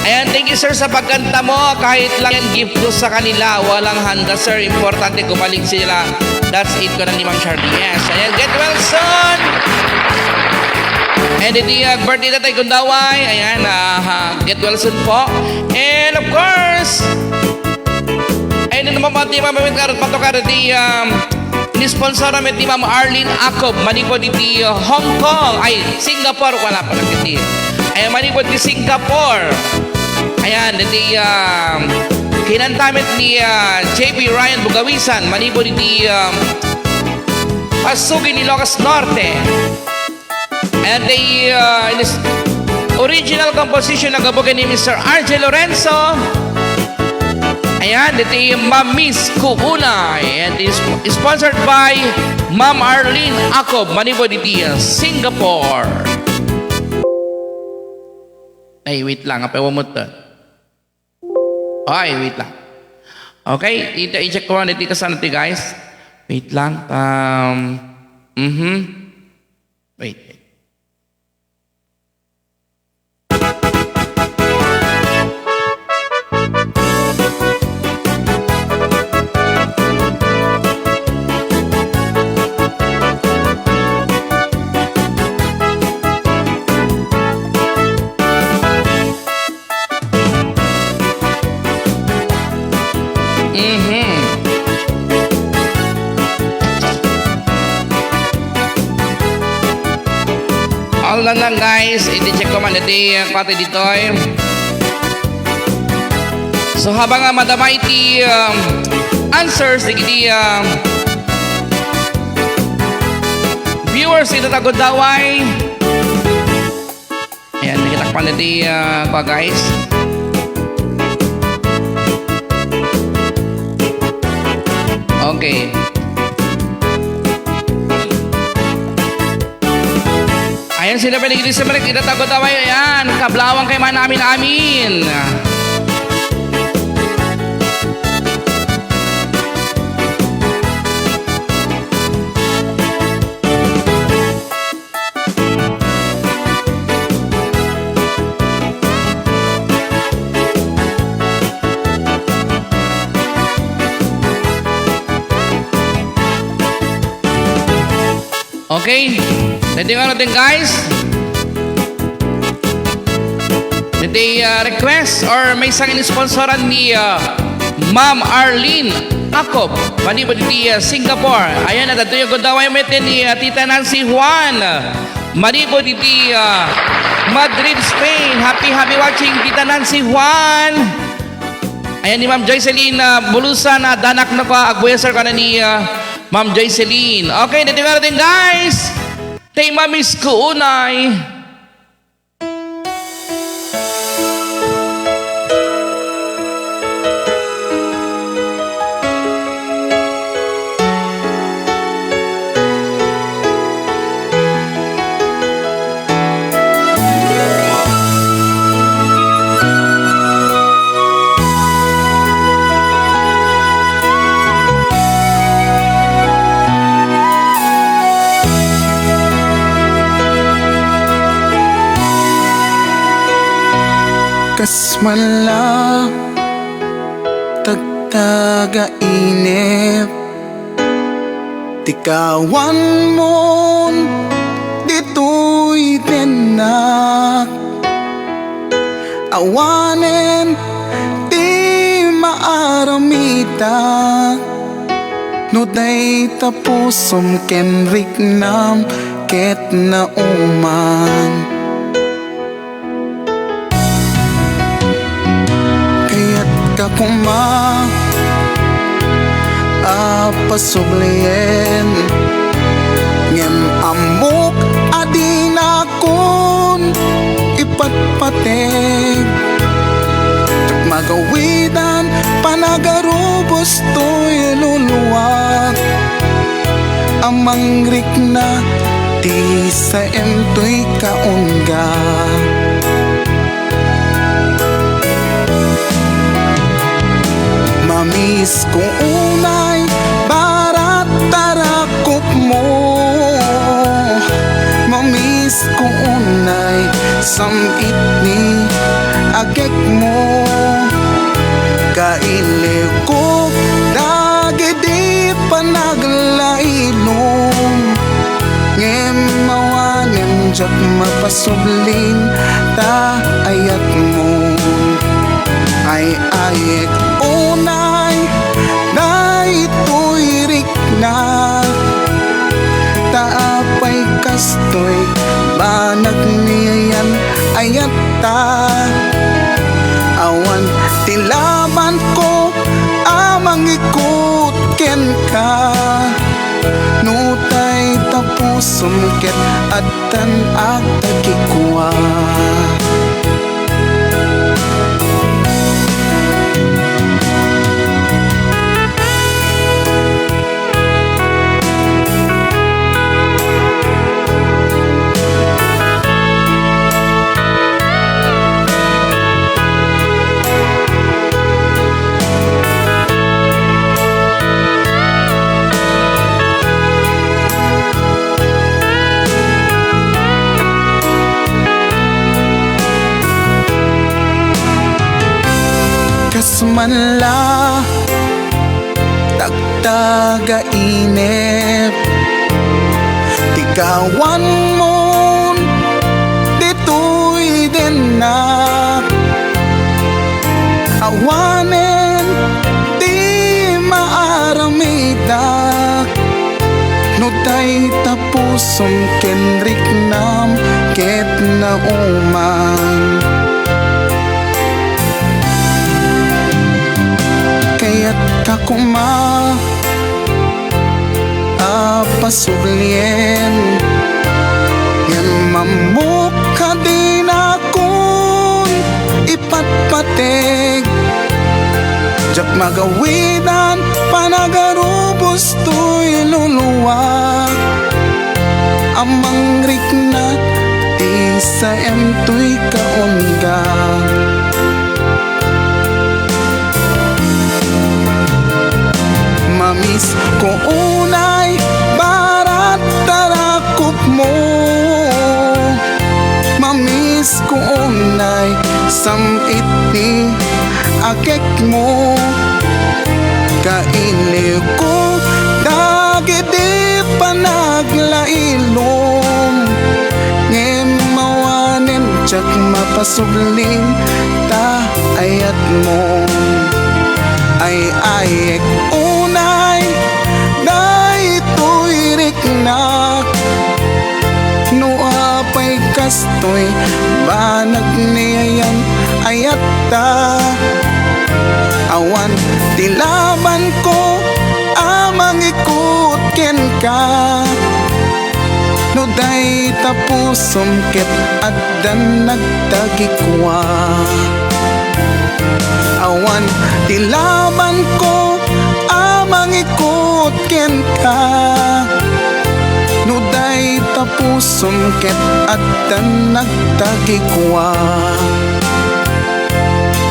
Ayan, thank you sir sa pagkanta mo. Kahit lang yan gift ko sa kanila, walang handa sir. Importante gumaling sila. That's it ko na ni Ma'am Charlie. Yes. Ayan, get well soon. And iti birthday na tayo Gundaway. Ayan, get well soon po. And of course, ayun na naman pati mamamit karot patokar di ni-sponsor namin di Ma'am Arlene Acob. Manipod iti Hong Kong. Ay, Singapore. Wala pa lang iti. Ayan, manipod di Singapore. Ayan, iti kinantamit ni JP Ryan Bugawisan. Manipod iti Pasugi ni Ilocos Norte. And the original composition nagabugay ni Mr. RJ Lorenzo. Ayan, ito yung Ma'am Miss Kuunay. And is sponsored by Ma'am Arlene Acob, Manibod iti Singapore. Ay, wait lang. Apawa mo ito. Ay, wait lang. Okay, i-check ko na dito kasano ito guys. Wait lang. Wait. ulan lang guys. I-check ko man iti pati dito eh. So habang madama iti answers iti viewers ito tagod daway. Ayan, nakitakpan iti guys. Okay. Ayan sila pinigil sa balik. Itatagod tayo. Ayan. Kablawang kay man amin. Okay. Nanti nga natin guys. Nanti request or may isang inisponsoran ni Ma'am Arlene Acob. Panibod di Singapore. Ayan na dito yung gundaway metin ni Tita Nancy Juan. Manibod di Madrid, Spain. Happy watching Tita Nancy Juan. Ayan ni Ma'am Joycelyn Bulusan na danak na ka. Agbuyaser ka na ni Ma'am Joycelyn. Okay, dito nga natin guys. Tay mamis ko unay. Kasmala tagtaga inip tikawan mon dito'y tinak awanen di maaramita no day tapusom kenrik nam ket na uman kuma apasubliyen ngem amok adinakon ipatpateg magawidan panagarubos to'y luluwag amangrik na ti sa emto'y kaungga Mamis ko unay barat tarakop mo Mamis ko unay samit ni agek mo Kailikop dagidi panaglailong Ngem mawanem jak mapasublin ta ayat mo Ay ayek unay na ito'y rikna Taapay kastoy banag niyan ayat ta Awan tilaban ko amang ikut ken ka Nutay tapusum ket atan ak tagikwa Kasmanla tagtaga inip Tigawan mon dito'y dinak Awanen di maaramida Nuday tapusom kenrik nam ket na uman Kaya't kakuma apasublien Yan mamukha din akong ipatpateg Jak magawidan panagarubos to'y luluwa Amang riknat di sa emto'y kaunga Mamis ko unay barat tarakop mo Mamis ko unay samit ni akek mo Kaili ko dagiti panaglailom Ngemawanin tsak mapasubling ta ayat mo Ay ayek unay daytoy riknak No apay kastoy banag niyan ayat ta Awan tilaban ko amang ikut ken ka No day tapusom ket addan nagtagikwa Awan tilaban ko amang ikut ken ka No day tapusom ket addan nagtagikwa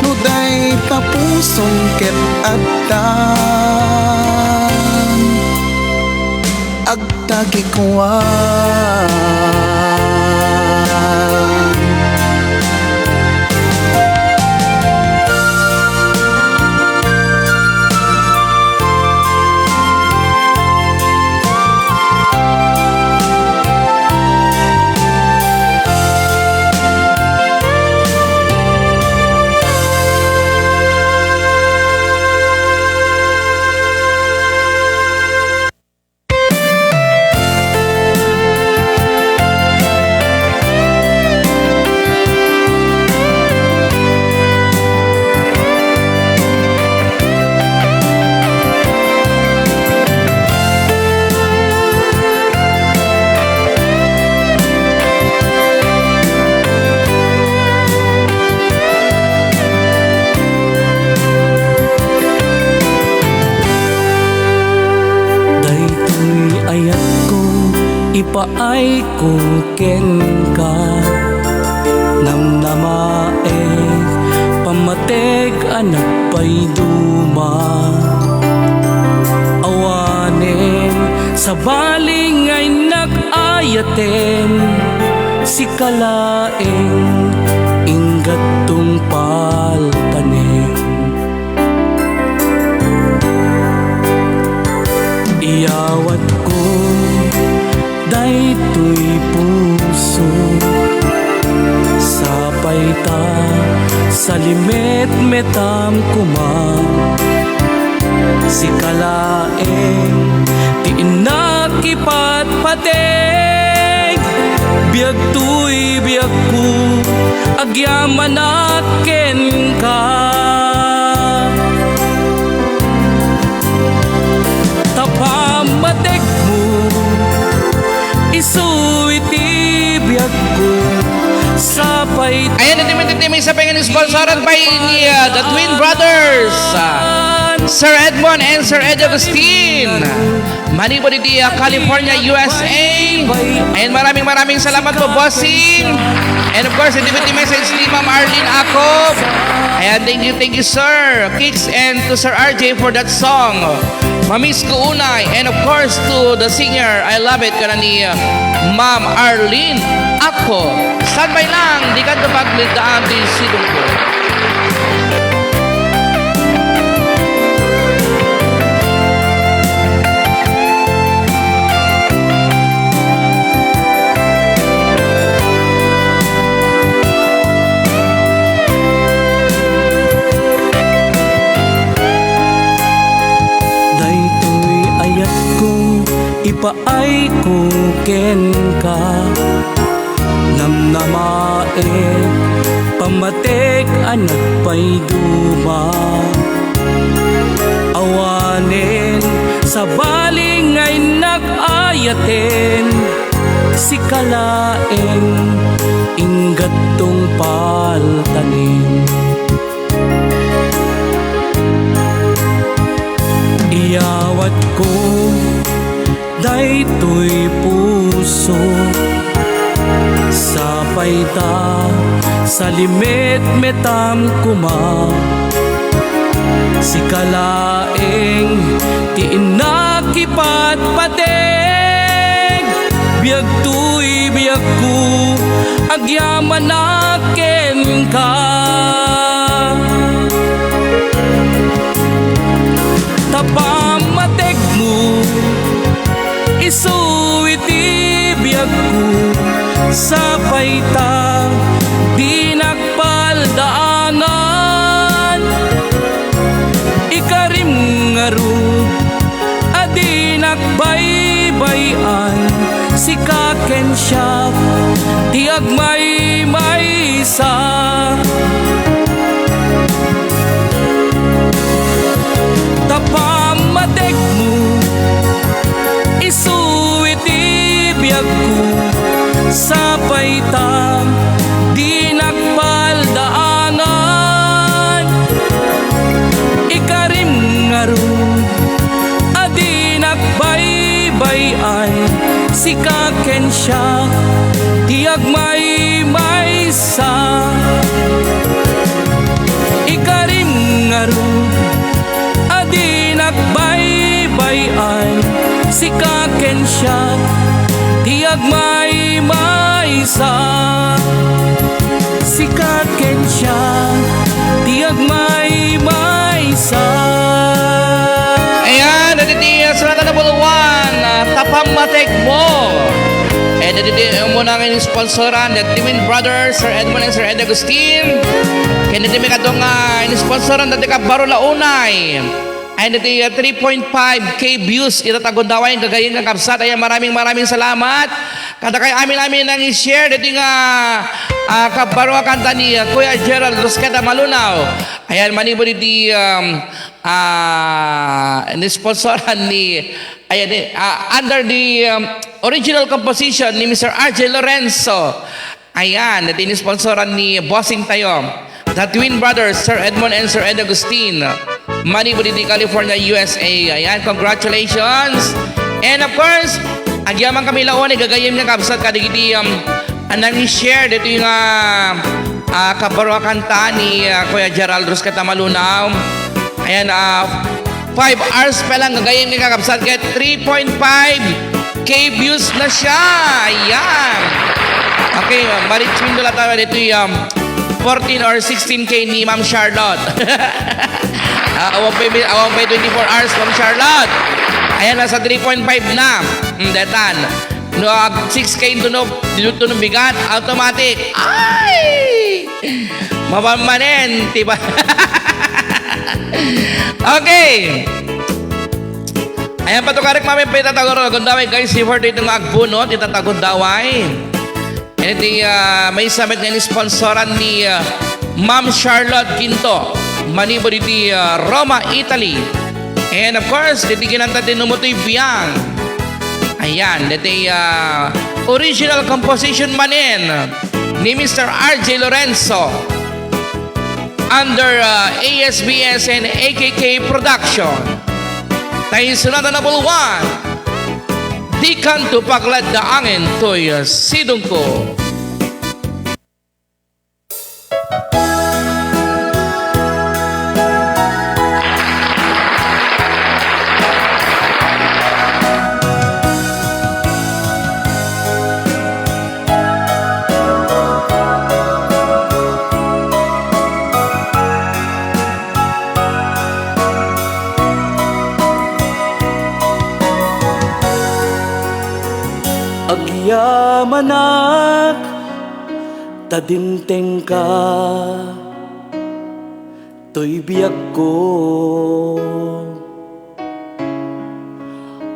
No day tapusom ket addan agtagikwa Ipaay ko ken ka Namnamaeg pamateg anak pa'y duma Awanen sa baling ay nag-ayaten Si kalaeng inggat tungpal tanem Iyawat ko daytoy puso Sapay ta sa limet metam kuma Si kalaeng ti inakipat pateg Biag tuy biag ko agyaman aken ka Tapamatek mo isuiti biag ko sapay Ayan, natimit sa pengen sponsoran by the Twin Brothers, Sir Edmond and Sir Ed Agustin. Manibodi di California, USA. And maraming salamat po, bossing. And of course, natimit message ni Ma'am Arlene Acob. Ayan, thank you, Sir Kicks, and to Sir RJ for that song. Mamis ko unay, and of course to the singer, I love it, kana ni Ma'am Arlene Ako. Standby lang, di ka paglidaan din sidong ko. Ipaay agmay kuken ka namnamae pamatek anak pay duma awanen sa baling ay nag-ayaten si kalaeng inggat tong paltanin iyawat ko daytoy puso sa payta sa limet metam kuma si kalaeng ti inakipat pateg biag tuy biag ku agyaman aken ka tapamatek mo isuiti biag ku sa payta di nagpaldaanan ikarim ngaru adi nagbaybayan si kaken siya di agmay maysa tapamatek mo isuiti biag ku sa payta di nagpaldaanan ikarim ngaru adi nagbaybayan si kaken siya di agmay maysa ikarim ngaru adi nagbaybayan si kaken siya di agmay maysa si kaken siya di agmay maysa. Ayan, naditi sunatan na buluwan, tapamatek mo. Naditi muna ang inisponsoran, the Twin Brothers, Sir Edmond and Sir Ed Agustin. Kaya naditi may katong inisponsoran, dati ka baro launay. Ay naditi 3.5k views, itatagod daw ay gagayin ng kapsat. Ayan, maraming salamat. Kada kay amin nang i-share, dati nga kabaro kanta ni Kuya Gerald Rosqueta Malunaw. Ayan, manibo diti inisponsoran ni under the original composition ni Mr. RJ Lorenzo. Ayan, at inisponsoran ni Bossing tayo, the Twin Brothers, Sir Edmond and Sir Ed Agustin, Manibo diti California, USA. Ayan, congratulations. And of course, agyaman kami laon, gagayim nga kapsat kadigiti nang i-share dito yung kabaro kanta ni Kuya Gerald Rosqueta Malunaw. Ayan, 5 hours pa lang gagayim nga kapsat, kaya 3.5k views na siya. Ayan. Okay, marichwin doon tayo dito yung 14 or 16k ni Ma'am Charlotte. Awang pay 24 hours, Ma'am Charlotte. Ayan, nasa 3.5 na. Detan. No, 6k tunog bigat, automatic. Ay! Mapamanin, diba? Okay. Ayan, patukarik mami pa itatagod daway, guys. Si for dito nga agbunot, itatagod daway. And iti may summit nga ni sponsoran ni Ma'am Charlotte Quinto, manibo diti Roma, Italy. And of course, diti kinanta din numutoy biyang. Ayan, diti original composition manin ni Mr. RJ Lorenzo under ASBS and AKK Production. Tayo sunod na buluwan, di kanto paglad da angin to'y sidong ko. Agyamanak tadimteng ka to'y biyak ko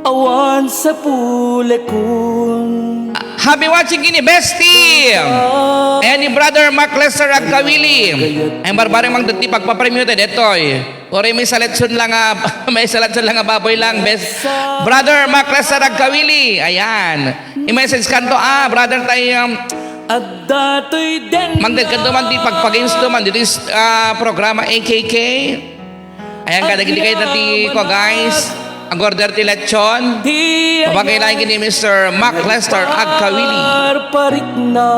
awan sa pulekon. Happy watching kini, bestie! Ayan ni Brother Mark Lester Agkawili. Ay barbareng magdati pagpapremuted. Etoy. Ore may salatson lang may salatson lang baboy lang. Best. Brother Mark Lester Agkawili. Ayan. I-message kanto brother tayo At dato'y den magdad kanto man di pagpag-insto man dito is programa AKK. Ayan kada gili kayo dati ko guys. Ang order ti lechon. di Papagailain kini Mr. Mark Lester Agkawili. parik na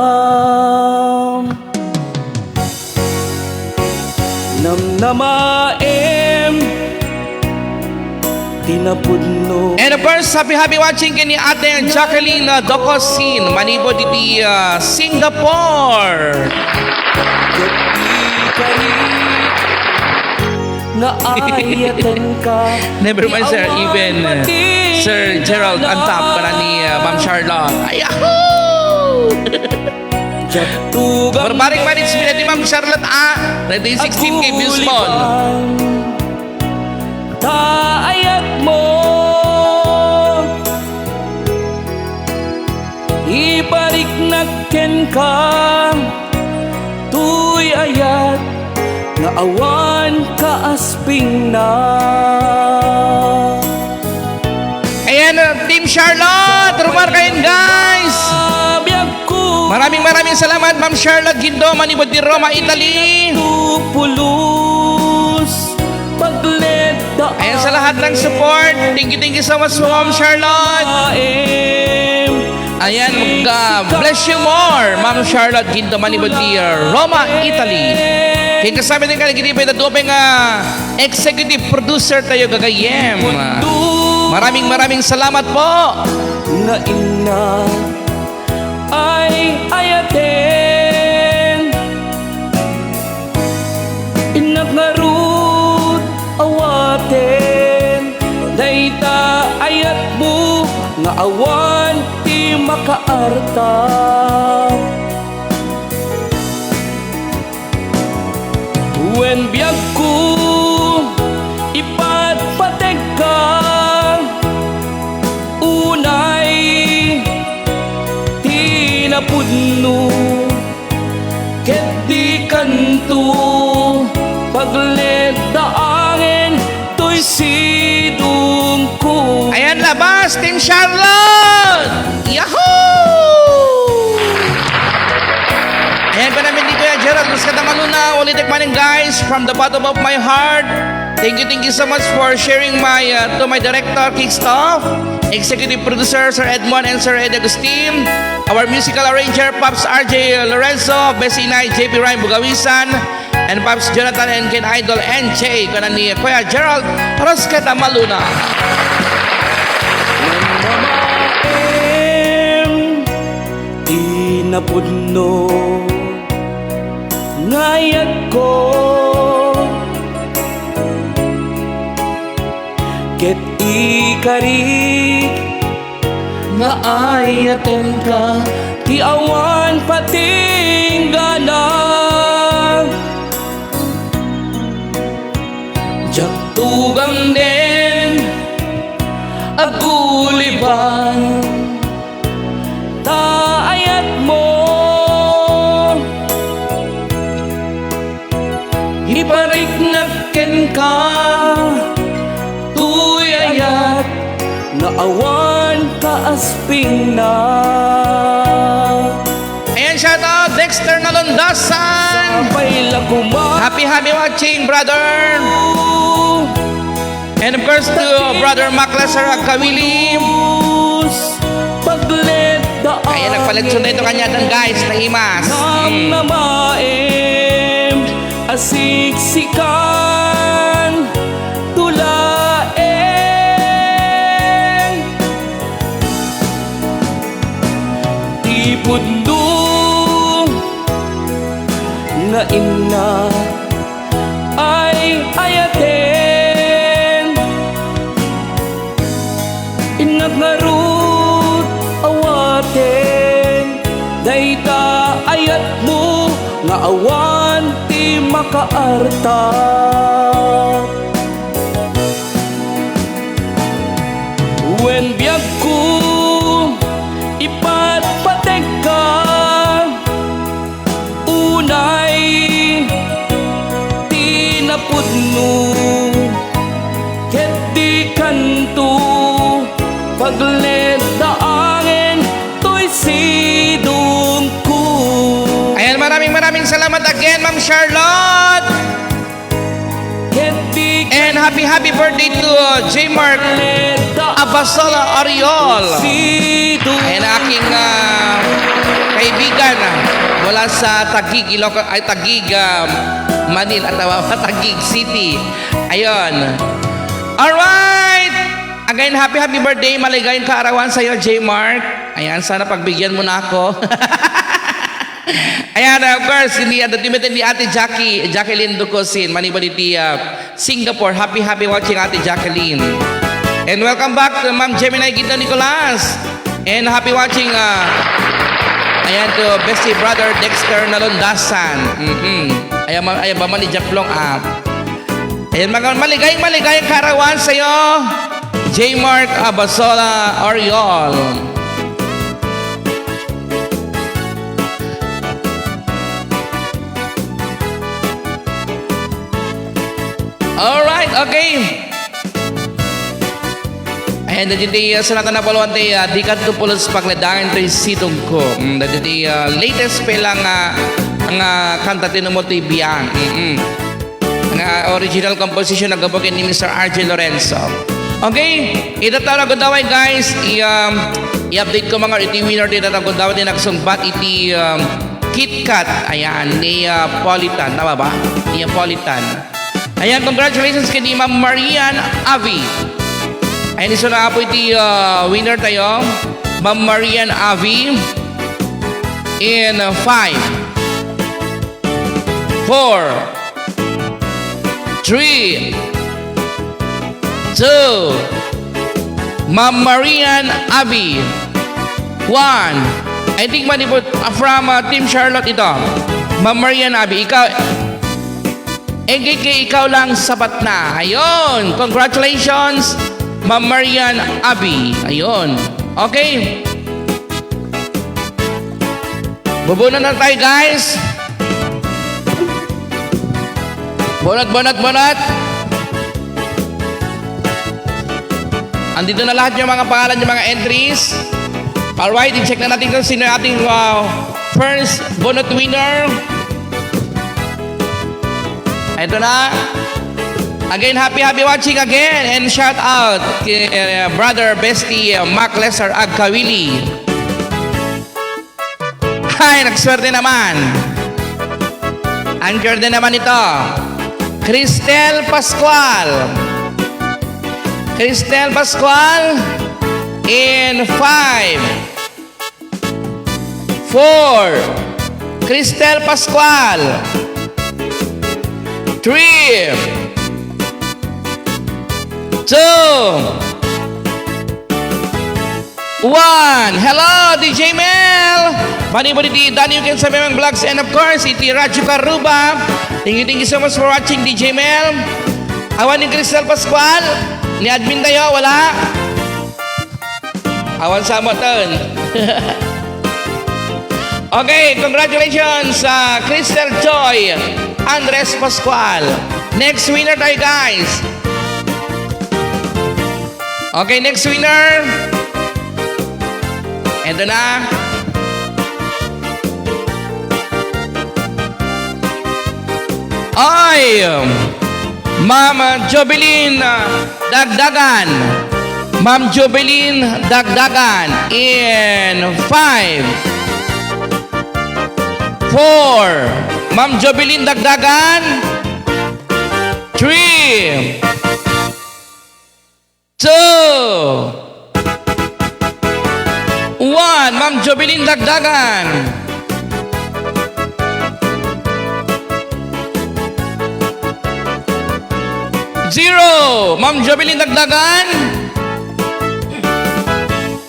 namnamaem tinapudno. And of course, happy watching kini Ate Jacqueline Docosin, manibo diti Singapore. Nga ayatan ka. Never mind sir, even Sir Gerald Antap para ni Ma'am Charlotte. Ayahoo! Barbaring manage nila ni Ma'am Charlotte ready 16K views mo. Taayat mo ibalik nakken ka tuy ayat nga awan kaasping na. Ayan, Team Charlotte, rumar kayo guys. Abiyag ko Maraming salamat Ma'am Charlotte Gindo, manibod di Roma, Italy. tupulos pagled daan. Ayan sa lahat ng support. Thank you so much Ma'am Charlotte. Ayan, bless you more Ma'am Charlotte Gindo, manibod di Roma, Italy. Kaya kasama din ka nagigipay na dope nga executive producer tayo gagayem. Maraming salamat po. Na ina ay ayaten inagngarut awaten dayta ayat mo nga awan ti makaarta. When biyag ko ipatpateg ka unay tinapudno ket di kanto pagled daangen to'y sidong ko. Ayan, labas Team Charlotte. Yahoo! Ayan pa namin dito ya Gerald Mas Katamaluna. Ulit maning guys from the bottom of my heart. Thank you so much for sharing my to my director Kickstop, executive producer Sir Edmond and Sir Ed Agustin, our musical arranger Pops RJ Lorenzo, Besinay JP Ryan Bugawisan, and Pops Jonathan and Ken Idol NJ kanan ni Kuya Gerald Mas Katamaluna. Namaem tinapudno ngayat ko ket ikari nga ayaten ka ti awan patinggana jak tugang den aguliban taayat mo ibarik nakken ka tuy ayat na awan kaasping na. Ayan, shout out Dexter Nalondasan. Paila kuma Happy watching brother. And of course to brother Mark Lester Agkawili. pagled daan. Ayan, nagpaleksyon na ito kanya dan guys, na imas. Ang namaem asiksikan tulaeng tipudno nga ina ay ayaten inagngarut awaten dayta ayat mo nga awan ti makaarta. When again, Ma'am Charlotte. Can't be And happy birthday to J. Mark Abasola Oriol. Sito Ayan ang aking kaibigan mula sa Taguig, Taguig, Manila, Taguig City. Ayun. Alright! Again, happy birthday. Maligayang kaarawan sa iyo, J. Mark. Ayan, sana pagbigyan mo na ako. Ayan, of course, hindi Ate Jacqueline Ducosin, Manibaditi, Singapore. Happy watching Ate Jacqueline. And welcome back to Ma'am Gemini Gita Nicolas. And happy watching, ayan, to bestie brother Dexter Nalondasan. Ayan ba man ni Japlong up. Ayan, maligayang karawan sa iyo, J. Mark Abasola Oriol. Alright, okay. Ayan, dati sa natin na paluan tayo, di ka tupulos pagladangan tayo sitong ko. Dati latest pa lang ang kanta mo tayo biyang. Ang original composition na gabagin ni Mr. RJ Lorenzo. Okay, itatawag ko daw guys, i-update ko mga iti winner din itatawag ko daw din nagsungbat iti KitKat. Ayan, ni Politan. Tama ba? Ni Politan. Ayan, congratulations kay Ma'am Marian Avi. Ayan, iso na po iti winner tayo. Ma'am Marian Avi. In 5, 4, 3, 2, Ma'am Marian Abi. 1. I think manipot from Team Charlotte ito. Ma'am Marian Abi, ikaw ikaw lang sapat na. Ayun, congratulations Ma'am Marian Abi. Ayun. Okay. Bubunan na tayo guys. Bonat. Andito na lahat yung mga pangalan, yung mga entries. Alright, i-check na natin kung sino ating first bonus winner. Ito na. Again, happy watching again. And shout out kay brother bestie Mark Lesser Agkawili. Ay, nagswerte naman. Ang Jordan naman ito. Cristel Pascual in 5, 4, Cristel Pascual 3, 2, 1. Hello, DJ Mel. Bani di Daniel Ken sa Memang Vlogs, and of course iti Radyo Karuba. Thank you so much for watching, DJ Mel. Awan ni Cristel Pascual, ni admin tayo, wala. Awan sa moton. Okay, congratulations sa Cristel Joy Andres Pascual. Next winner tayo guys. Okay, next winner. Ito na. Ay, Ma'am Jobeline Dagdagan. Ma'am Jobeline Dagdagan in 5, 4. Ma'am Jobeline Dagdagan 3, 2, 1. Ma'am Jobeline Dagdagan. Zero. Ma'am Jobeline Dagdagan.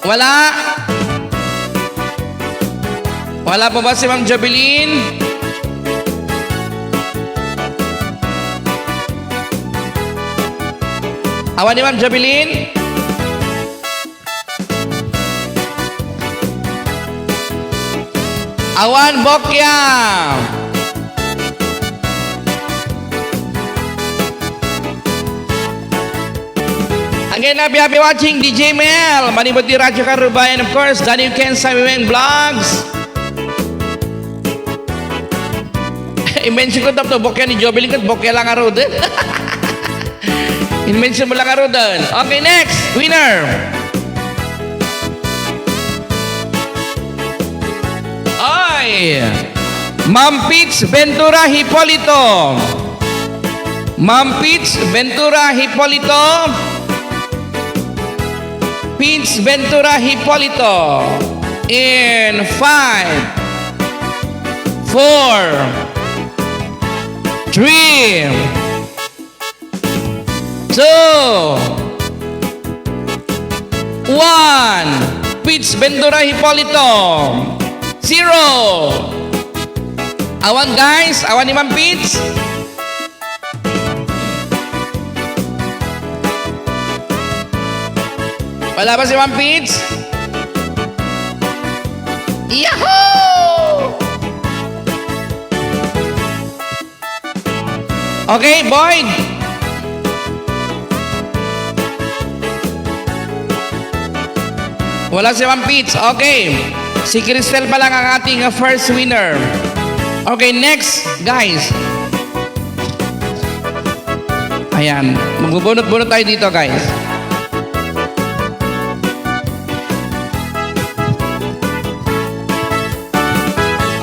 Wala. Wala pa ba si Ma'am Jobeline? Awan ni Ma'am Jobeline? Awan Bokya. Again, happy watching DJ Mel, Manibot di Radyo Karuba, and of course, Daniel Ken sa Memang Vlogs. I-mention ko to, bokya ni Jobeling ko, bokya lang aro din. I-mention mo lang aro din. Okay, next, winner. Ay, Ma'am Peach Ventura Hipolito. Ma'am Peach Ventura Hipolito. Peach Ventura Hipolito. In 5, 4, 3, 2, 1. Peach Ventura Hipolito. 0. Awan guys, awan ni Ma'am Peach. Wala ba si Ma'am Peach? Yahoo! Okay, Boyd. Wala si Ma'am Peach. Okay. Si Cristel pa lang ang ating first winner. Okay, next, guys. Ayan. Magbubunot-bunot tayo dito, guys.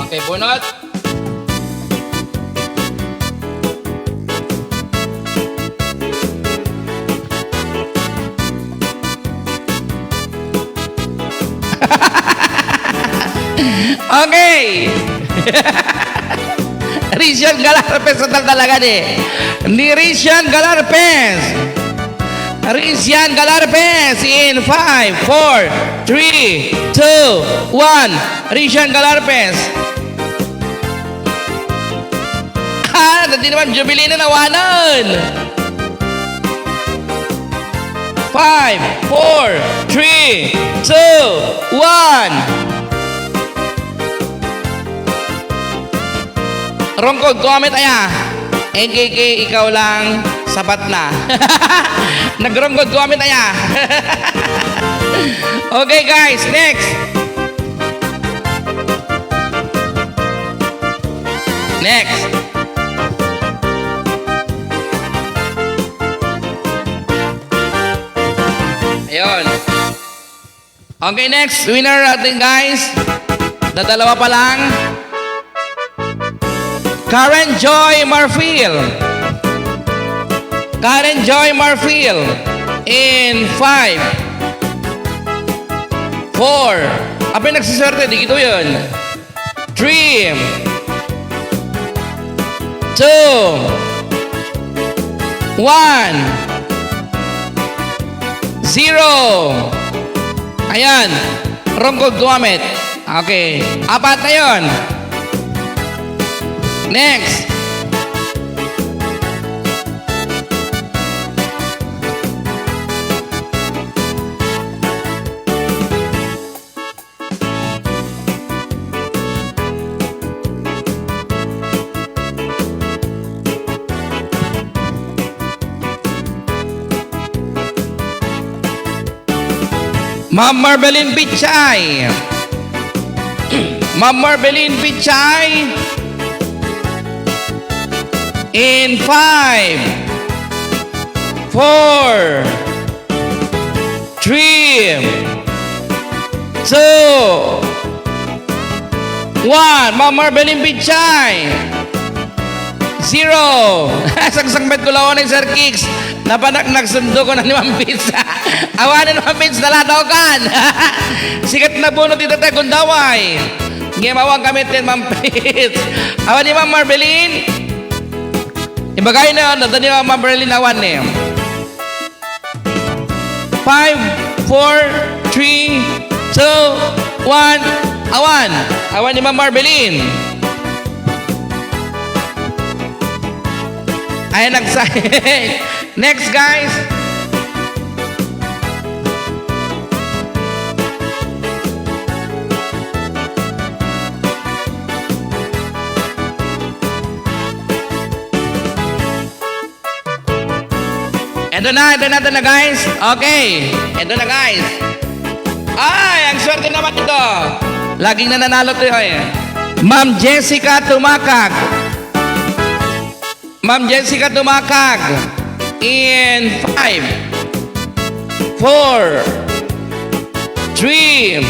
Okay, bunot. Okay. Risian Galarpes total talaga ni Risian Galarpes. Risian Galarpes in 5, 4, 3, 2, 1. Risian Galarpes. Hindi naman Jubilee na nawanan. 5, 4, 3, 2, 1. Rongkod, comment aya. NKK, ikaw lang, sapat na. Nagrongkod, comment aya. Okay guys, next. Next. Ayun. Okay, next. Winner natin guys. Dadalawa pa lang. Karen Joy Marfil. Karen Joy Marfil. In 5, 4. Apa yung nagsiswerte? Di gito yun. 3, 2, 1, 0. Ayan. Rongkod gumamit. Okay. Apat na yun. Next. Ma'am Marbelin Pichay. Ma'am Marbelin Pichay. In 5, 4, 3, 2, 1. Ma'am Marbelin Pichay. 0. Sangsang bet ko lang ni Sir Kicks. Napanak nagsundo ko na ni Ma'am Pizza. Awanin Ma'am Pizza nalataw kan. Sikat na bunot dito tayo gundaway. Ngayon mawang gamit din Ma'am Pizza. Awan ni Ma'am Marbelin. Ibagay na yun, nata niyo Ma'am Marbelin awan niyo. 5, 4, 3, 2, 1. Awan. Awan ni Ma'am Marbelin. Ayan nag-sign. Next guys. Ito na guys. Okay. Ito na guys. Ay, ang swerte naman ito. Laging nananalo to eh. Ma'am Jessica Tumakak. Ma'am Jessica Tumakag. In 5, 4, 3,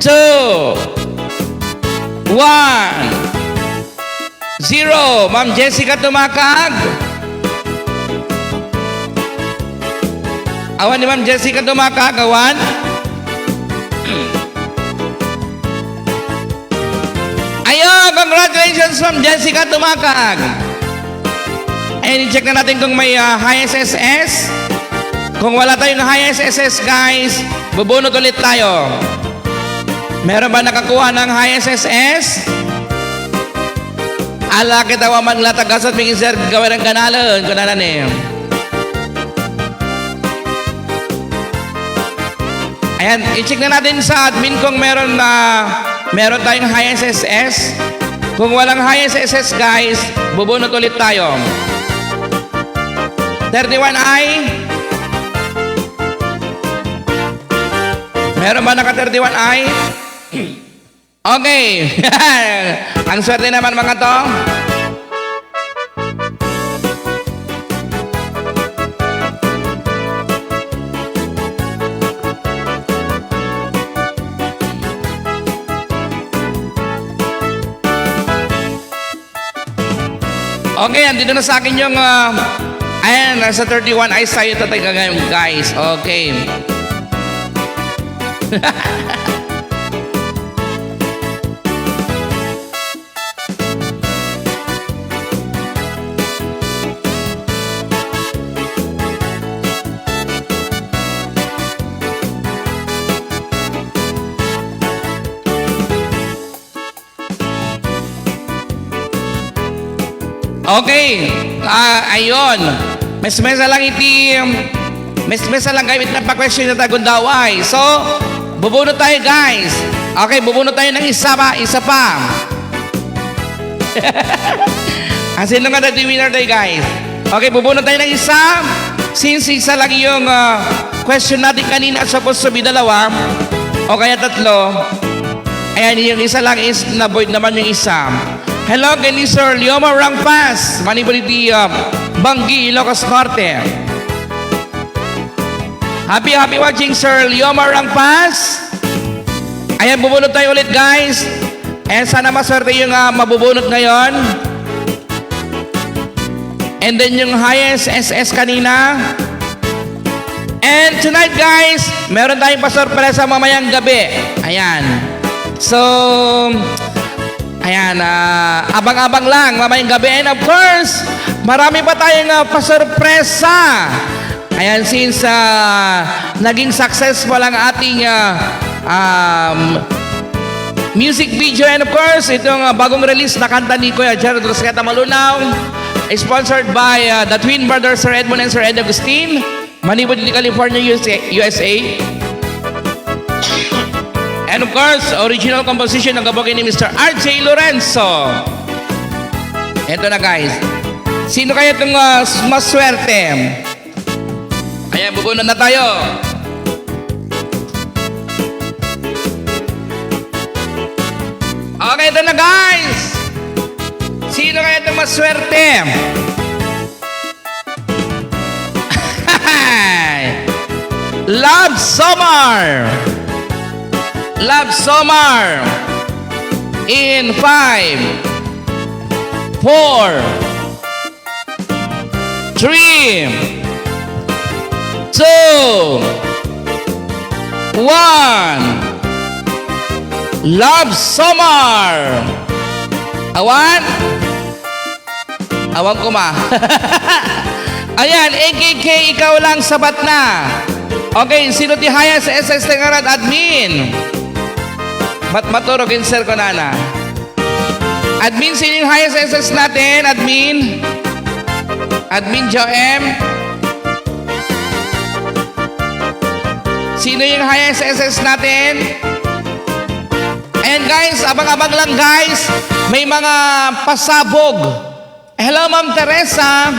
2, 1, 0. Ma'am Jessica Tumakag. Awan ni Ma'am Jessica Tumakag. Awan. Ayun, congratulations Ma'am Jessica Tumakag. And i-check na natin kung may high SSS. Kung wala tayong high SSS, guys, bubunot ulit tayo. Meron ba nakakuha ng high SSS? Ala kita wa maglatagasan ming sir gawin ang kanalan. Kanalan eh. Ayan, i-check na natin sa admin kung meron tayong high SSS. Kung walang high SSS, guys, bubunot ulit tayo. 31i. Meron ba naka 31i? Okay. Ang swerte naman mga to. Okay, andito na sa akin yung ayan, nasa 31 eyes tayo tatay ngayon, guys. Okay. Okay. Ayun. Mes-mesa lang iti mes-mesa lang gamit na pa-question na tagundaway. So, bubunot tayo, guys. Okay, bubunot tayo ng isa pa. Sino nga na winner tayo, guys? Okay, bubunot tayo ng isa. Since isa lang yung question natin kanina, supposed to be dalawa o kaya tatlo. Ayan, yung isa lang is na-void naman yung isa. Hello, kay Sir Lioma Rangpas, Manipuliti, Banggi, Ilocos Norte. Happy watching, Sir Lioma Rangpas. Ayan, bubunot tayo ulit, guys. And sana maswerte yung mabubunot ngayon. And then yung highest SS kanina. And tonight, guys, meron tayong pasorpresa mamayang gabi. Ayan. So, ayan, abang-abang lang mamayang gabi. And of course, marami pa tayong pasorpresa. Ayan, since naging successful ang ating music video. And of course, itong bagong release na kanta ni Kuya Gerald Rosqueta Malunaw, sponsored by the twin brothers, Sir Edmund and Sir Ed Agustin, Manipuliti, California, USA. And of course, original composition ng kabogin ni Mr. RJ Lorenzo. Ito na, guys. Sino kaya itong maswerte? Ayan, bubunod na tayo. Okay, ito na, guys. Sino kaya itong maswerte? Love Somar. Love Somar. In 5, 4, 3, 2, 1. Love Somar. Awan? Awan ko ma. Ayan, AKK, ikaw lang sabat na. Okay, sino ti haya sa SS Tengarat admin? Ba't maturogin sir ko nana? Admin, sino yung haya sa SS natin? Admin? Admin Joem? Sino yung haya sa SS natin? And guys, abang-abang lang, guys. May mga pasabog. Hello, Ma'am Teresa.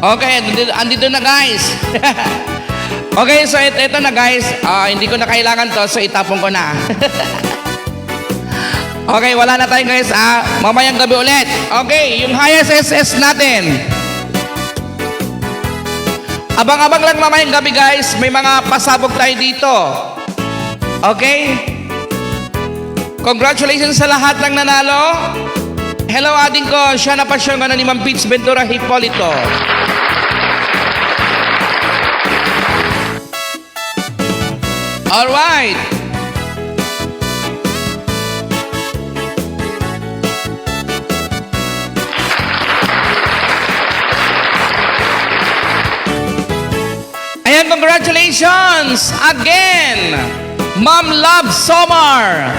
Okay, andito na guys. Okay, so ito na guys. Hindi ko na kailangan to, so itapon ko na. Okay, wala na tayo guys. Mamayang gabi ulit. Okay, yung highest SS natin. Abang-abang lang mamayang gabi guys. May mga pasabog tayo dito. Okay? Congratulations sa lahat ng nanalo. Hello ading ko. Siya na pasyon ko na ni Ma'am Pitts Ventura Hipolito. Alright. Ayan, congratulations again, Ma'am Love Somar,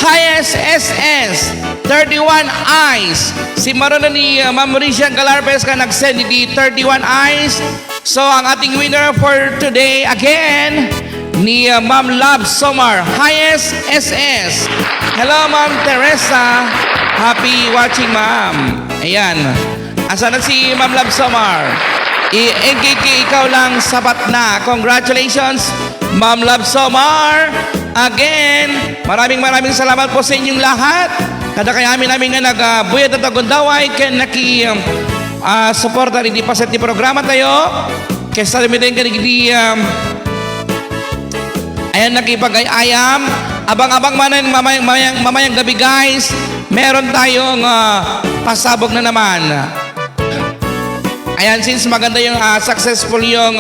highest SS, 31 eyes. Si Marona ni Ma'am Mauricia Galarpes ka nag-send ni 31 eyes. So, ang ating winner for today again, ni Ma'am Love Somar, highest SS. Hello, Ma'am Teresa. Happy watching, Ma'am. Ayan. Asa na si Ma'am Love Somar? I-NKK, ikaw lang sapat na. Congratulations, Ma'am Love Somar. Again, maraming salamat po sa inyong lahat. Kada kaya namin nga nagbuyad at agundaway kaya suporta rin di paset di programa tayo. Kaya sa rin din di ayan nakipag-ayam. Abang-abang mamayang gabi guys. Meron tayong pasabog na naman. Ayan, since maganda yung successful yung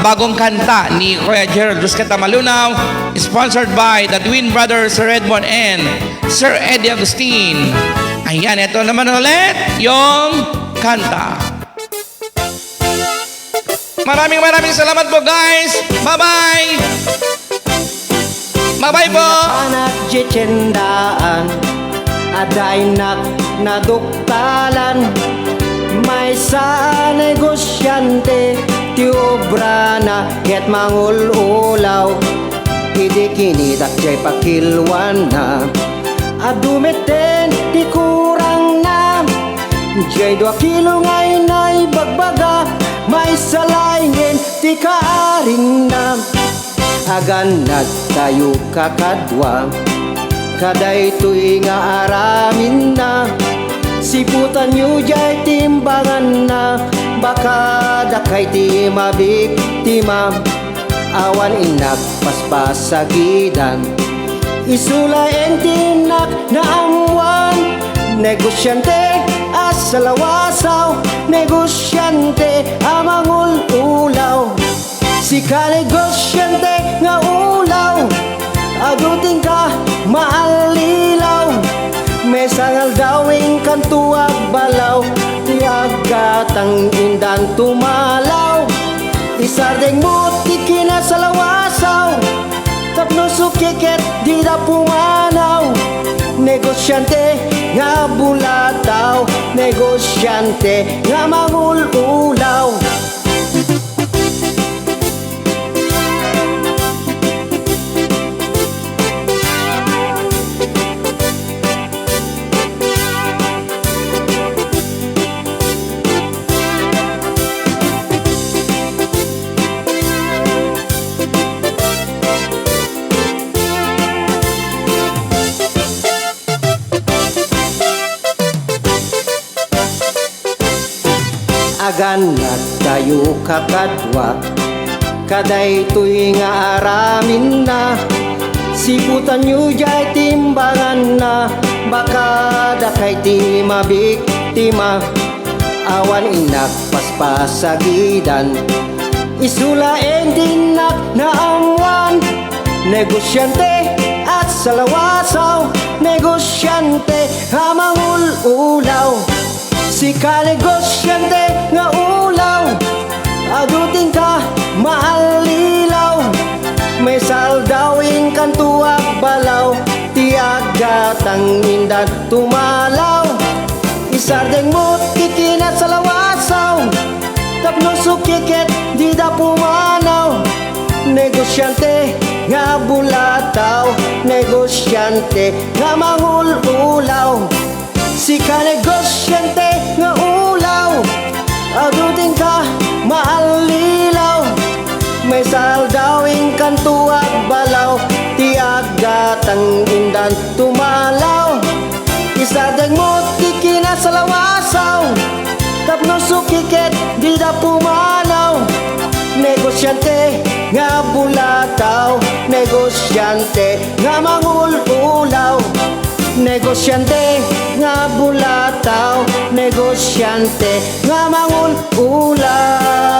bagong kanta ni Kuya Gerald Ruscata Malunaw, sponsored by the Twin Brothers, Sir Edmond and Sir Eddie Agustin. Ayan, ito naman ulit yung kanta. Maraming salamat po guys. Bye-bye. Bye-bye po. Anak jitsendaan, aday naduktalan. May sa negosyante, ti obra na ket mangululaw. Idi kinitak jay pakilwan na, adumeten ti kurang na. Jay 2 kilo ngay nay bagbaga, may salaingen ti kaaring na. Aganad tayo kakadwa, kaday tuy nga aramin na. Siputan nyo jay timbangan na, baka dakay ti mabiktima. Awan inak paspasagidan, isulayan tinak na amuan. Negosyante asalawasaw, negosyante amangul-ulaw. Si ka-negosyante nga ulaw, aguting ka maalilaw. May sangal dawing kantuag balaw, tiagatang indan tumalaw. Isardeng mo ti kinasalawasaw, tapno sukiket di da pumanaw. Negosyante nga bulataw, negosyante nga mangululaw. Aganat tayo kakadwa, kaday tuy nga aramin na. Siputan nyo jay timbangan na, baka dakay ti mabiktima. Awan inak paspasagidan, isulaen dinak na amwan. Negosyante at salawasaw, negosyante hamangul-ulaw. Si ka-negosyante nga ulaw, aguting ka maalilaw. May saldawing kantuag balaw, tiagatang indan tumalaw. Isardeng mo tikinat sa lawasaw, tapno sukiket di da pumanaw. Negosyante nga bulataw, negosyante nga mangul-ulaw. Si ka-negosyante nga ulaw, aguting bulan tumalaw, isadag mo tikina sa lawasaw, tapno sukiket di da pumanaw. Negosyante nga bulataw, negosyante nga mangululaw, negosyante nga bulataw, negosyante nga mangululaw.